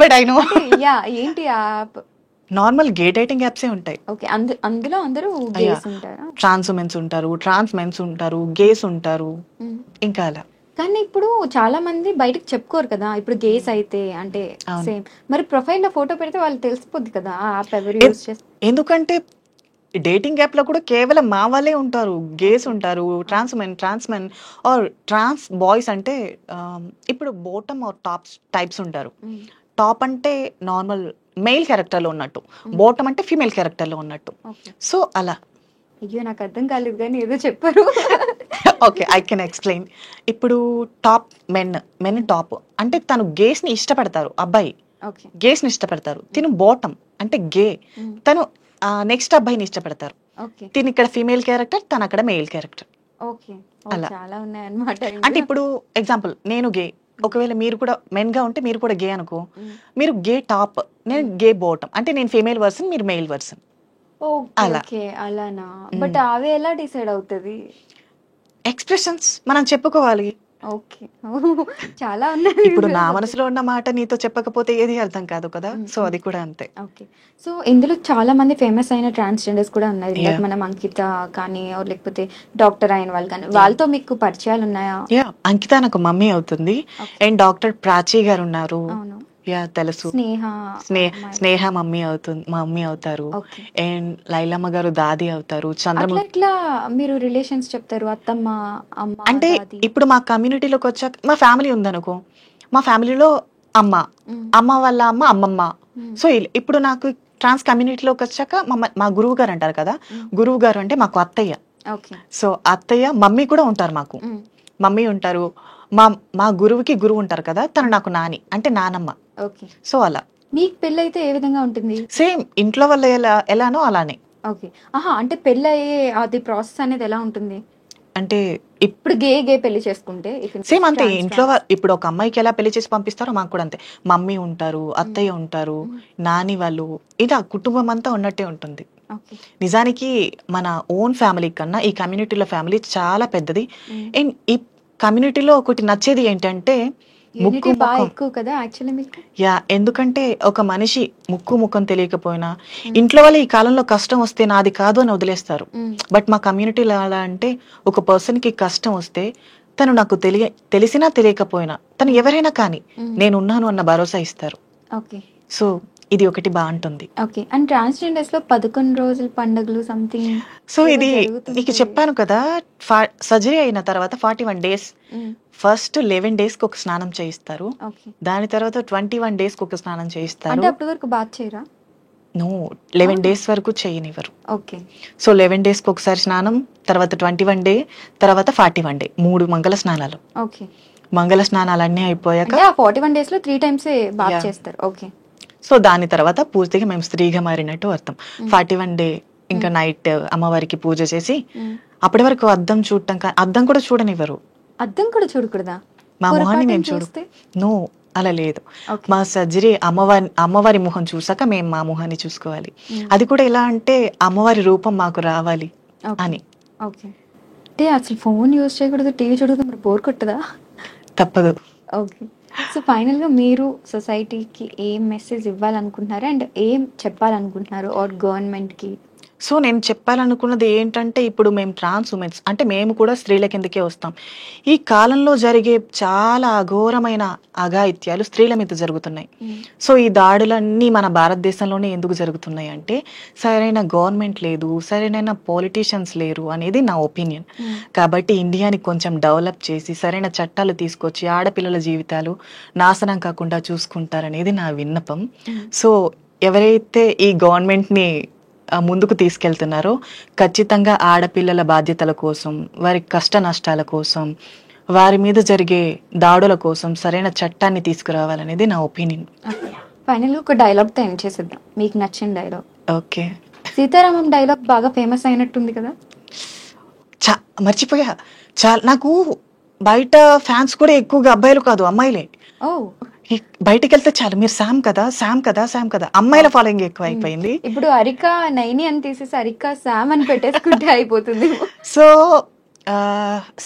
బట్ ఐ నో. యా ఏంటి యాప్? నార్మల్ గే డేటింగ్ యాప్సే ఉంటాయి. ఓకే. అందులో అందరూ గేస్ ఉంటారా? ట్రాన్స్ ఉమెన్స్ ఉంటారు, ట్రాన్స్ మెన్స్ ఉంటారు, గేస్ ఉంటారు, ఇంకా అలా. కానీ ఇప్పుడు చాలా మంది బయటకు చెప్పుకోరు కదా. ఇప్పుడు గేస్ అయితే అంటే సేమ్ మరి ప్రొఫైల్ లో ఫోటో పెడితే వాళ్ళు తెలిసిపోద్ది కదా ఆ యాప్ ఎవరు యూజ్ చేస్తారు. ఎందుకంటే డేటింగ్ యాప్ లో కూడా కేవలం మా వాళ్ళే ఉంటారు, గేస్ ఉంటారు, trans men or trans boys. అంటే ఇప్పుడు బోటమ్ ఆర్ టాప్ టైప్స్ ఉంటారు. టాప్ అంటే నార్మల్ మెయిల్ క్యారెక్టర్ లో ఉన్నట్టు, బోటమ్ అంటే ఫీమేల్ క్యారెక్టర్ లో ఉన్నట్టు. సో అలా. అయ్యో నాకు అర్థం కాలేదు కానీ ఏదో చెప్పారు. Okay, I can explain. ఇప్పుడు టాప్ మెన్ టాప్ అంటే తను గేస్ ని ఇష్టపడతారు, అబ్బాయి గేస్ ని ఇష్టపడతారు. తిను బాటమ్ అంటే గే, తను నెక్స్ట్ అబ్బాయిని ఇష్టపడతారు. తిని ఇక్కడ ఫీమేల్ క్యారెక్టర్, తను అక్కడ మెయిల్ క్యారెక్టర్. అలా చాలా ఉన్నాయన్నమాట. అంటే ఇప్పుడు ఎగ్జాంపుల్ నేను గే, ఒకవేళ మీరు కూడా మెన్ గా ఉంటే మీరు కూడా గే అనుకో, మీరు గే టాప్, నేను గే బాటమ్. అంటే నేను ఫీమేల్ వర్షన్, మీరు మెయిల్ వర్షన్. అలానా? బట్ అవి ఎలా డిసైడ్ అవుతుంది? ఎక్స్ప్రెషన్స్ మనం చెప్పుకోవాలి. ఓకే. చాలా ఉన్నాయి. ఇప్పుడు నా మనసులో ఉన్న మాట నీతో చెప్పకపోతే ఏది అర్థం కాదు కదా, సో అది కూడా అంతే. ఓకే. సో ఇందులో చాలా మంది ఫేమస్ అయిన ట్రాన్స్‌జెండర్స్ కూడా ఉన్నారు. ఇందాక Yeah. మనం అంకిత కానీ లేకపోతే డాక్టర్ అయిన వాళ్ళు కానీ వాళ్ళతో మీకు పరిచయాలు ఉన్నాయా? యా, అంకిత నాకు మమ్మీ అవుతుంది. Okay. అండ్ డాక్టర్ ప్రాచీ గారు ఉన్నారు. అవును. యా, తెలుసు. స్నేహ స్నేహ మమ్మీ అవుతుంది, మా మమ్మీ అవుతారు. ఓకే. అండ్ లైలమ్మ గారు దాది అవుతారు. అట్లా చంద్రముఖి ఎట్లా మీరు రిలేషన్స్ చెప్తారు? అత్తమ్మ, అమ్మ, అంటే దాది. ఇప్పుడు మా కమ్యూనిటీలోకి వచ్చాక మా ఫ్యామిలీ ఉందనుకో, మా ఫ్యామిలీలో అమ్మ, అమ్మ వాళ్ళ అమ్మ, అమ్మమ్మ. సో ఇప్పుడు నాకు ట్రాన్స్ కమ్యూనిటీలోకి వచ్చాక మా గురువు గారు అంటారు కదా, గురువు గారు అంటే మాకు అత్తయ్య. ఓకే. సో అత్తయ్య మమ్మీ కూడా ఉంటారు మాకు. మమ్మీ ఉంటారు. మా మా గురువుకి గురువు ఉంటారు కదా, తను నాకు నాని అంటే నానమ్మ. ఓకే. సో అలా మీకు పెళ్ళైతే ఏ విధంగా ఉంటుంది? సేమ్ ఇంట్లో వాళ్ళు ఎలానో అలానే. ఓకే. ఆహా, అంటే పెళ్ళయ్యే అది ప్రాసెస్ అనేది ఎలా ఉంటుంది? అంటే ఇప్పుడు గే పెళ్లి చేసుకుంటే సేమ్ అంతే. ఇంట్లో ఇప్పుడు ఒక అమ్మాయికి ఎలా పెళ్లి చేసి పంపిస్తారో మాకు కూడా అంతే. మమ్మీ ఉంటారు, అత్తయ్య ఉంటారు, నాని వాళ్ళు, ఇలా కుటుంబం అంతా ఉన్నట్టే ఉంటుంది. ఓకే. నిజానికి మన ఓన్ ఫ్యామిలీ కన్నా ఈ కమ్యూనిటీలో ఫ్యామిలీ చాలా పెద్దది. అండ్ ఈ కమ్యూనిటీలో ఒకటి నచ్చేది ఏంటంటే ముక్కు బాగా ముఖం. ఎక్కువ కదా యాక్చువల్లీ మీకు. యా, ఎందుకంటే ఒక మనిషి ముక్కు ముఖం తెలియకపోయినా ఇంట్లో వాళ్ళు ఈ కాలంలో కష్టం వస్తే నాది కాదు అని వదిలేస్తారు. బట్ మా కమ్యూనిటీలో ఎలా అంటే ఒక పర్సన్ కి కష్టం వస్తే తను నాకు తెలిసినా తెలియకపోయినా తను ఎవరైనా కానీ నేనున్నాను అన్న భరోసా ఇస్తారు. ఓకే. సో ఇది ఒకటి బాగుంటుంది. ఓకే. అండ్ ట్రాన్స్‌జెండర్స్ లో 11 రోజుల పండుగలు సంథింగ్. సో ఇది నీకు చెప్పాను కదా, సర్జరీ అయిన తర్వాత 41 డేస్, ఫస్ట్ 11 days కి ఒక స్నానం చేయిస్తారు. ఓకే. దాని తర్వాత 21 days కి ఒక స్నానం చేయిస్తారు. అంటే అప్పటి వరకు బాత్ చేయరా? నో, 11 days వరకు చేయనివ్వరు. ఓకే. సో 11 days కి ఒకసారి స్నానం, తర్వాత 21 day, తర్వాత 41 day, 3 మంగళ స్నానాలు. ఓకే. మంగళ స్నానాలన్నీ అయిపోయాక అంటే ఆ 41 days లో 3 times బాత్ Yeah. చేస్తారు. ఓకే. సో దాని తర్వాత పూర్తిగా మేము స్త్రీగా మారినట్టు అర్థం. 41 day ఇంకా నైట్ అమ్మవారికి పూజ చేసి అప్పటి వరకు అద్దం చూడటం, అద్దం కూడా చూడనివ్వరు. అద్దం కూడా చూడకూడదా? మా మొహాన్ని పొరపాటున మేము చూస్తే? నో, అలా లేదు. Okay. మా సర్జరీ అమ్మవారి ముఖం చూసాక మేము మా ముఖాన్ని చూసుకోవాలి. అది కూడా ఎలా అంటే అమ్మవారి రూపం మాకు రావాలి Okay. అని. ఓకే. అంటే అసలు ఫోన్ యూజ్ చేయకూడదు, టీవీ చూడకూడదు, మరి బోర్ కొట్టదా? తప్పదు. ఓకే. సో ఫైనల్ గా మీరు సొసైటీకి ఏం మెసేజ్ ఇవ్వాలనుకుంటున్నారు అండ్ ఏం చెప్పాలనుకుంటున్నారు ఆర్ గవర్నమెంట్ కి? సో నేను చెప్పాలనుకున్నది ఏంటంటే ఇప్పుడు మేము ట్రాన్స్ ఉమెన్స్ అంటే మేము కూడా స్త్రీల కిందకే వస్తాం. ఈ కాలంలో జరిగే చాలా అఘోరమైన అఘాయిత్యాలు స్త్రీల మీద జరుగుతున్నాయి. సో ఈ దాడులన్నీ మన భారతదేశంలోనే ఎందుకు జరుగుతున్నాయి అంటే సరైన గవర్నమెంట్ లేదు, సరైన పొలిటీషియన్స్ లేరు అనేది నా ఒపీనియన్. కాబట్టి ఇండియాని కొంచెం డెవలప్ చేసి సరైన చట్టాలు తీసుకొచ్చి ఆడపిల్లల జీవితాలు నాశనం కాకుండా చూసుకుంటారనేది నా విన్నపం. సో ఎవరైతే ఈ గవర్నమెంట్ని ముందుకు తీసుకెళ్తున్నారో ఖచ్చితంగా ఆడపిల్లల బాధ్యతల కోసం, వారి కష్ట నష్టాల కోసం, వారి మీద జరిగే దాడుల కోసం సరైన చట్టాన్ని తీసుకురావాలనేది నా ఒపీనియన్. ఫైనల్ ఒక డైలాగ్ తో ఎండ్ చేసేద్దాం, మీకు నచ్చిన డైలాగ్. ఓకే. సీతారామం డైలాగ్ బాగా ఫేమస్ అయినట్టుంది కదా? మర్చిపోయా. చాలా నాకు బయట ఫ్యాన్స్ కూడా ఎక్కువగా అబ్బాయిలు కాదు అమ్మాయిలే. ఓ, బయటికి వెళ్తే చాలు మీరు శామ్ కదా, శామ్ కదా, శామ్ కదా, అమ్మాయిల ఫాలోయింగ్ ఎక్కువ అయిపోయింది. ఇప్పుడు అరికా నైని అని తీసేసి అరికా శామ్ అని పెట్టేసుకుంటే అయిపోతుంది. సో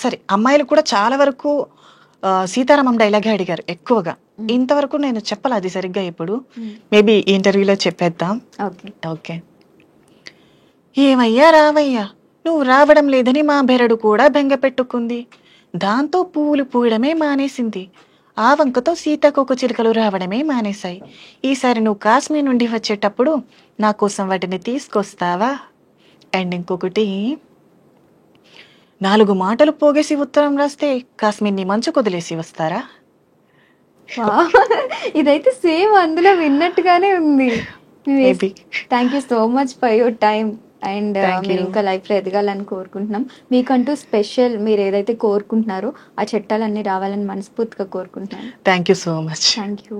సరే, అమ్మాయిలు కూడా చాలా వరకు సీతారామం డైలాగే అడిగారు ఎక్కువగా. ఇంతవరకు నేను చెప్పాలి అది సరిగ్గా, ఇప్పుడు మేబీ ఈ ఇంటర్వ్యూలో చెప్పేద్దాం. ఓకే. ఓకే. ఏమయ్యా రావయ్యా, నువ్వు రావడం లేదని మా బెరడు కూడా బెంగ పెట్టుకుంది. దాంతో పువ్వులు పూయడమే మానేసింది. ఆ వంకతో సీతాకోక చిలుకలు రావడమే మానేశాయి. ఈసారి నువ్వు కాశ్మీర్ నుండి వచ్చేటప్పుడు నా కోసం వాటిని తీసుకొస్తావా? అండ్ ఇంకొకటి, 4 మాటలు పోగేసి ఉత్తరం రాస్తే కాశ్మీర్ని మంచు కొదిలేసి వస్తారా? ఇదైతే సేమ్ అందులో విన్నట్టుగానే ఉంది. Thank you so much for your time. And మీరు ఇంకా లైఫ్ లో ఎదగాలని కోరుకుంటున్నాం. మీకంటూ స్పెషల్ మీరు ఏదైతే కోరుకుంటున్నారో ఆ చట్టాలన్నీ రావాలని మనస్ఫూర్తిగా కోరుకుంటున్నాను. Thank you so much. Thank you.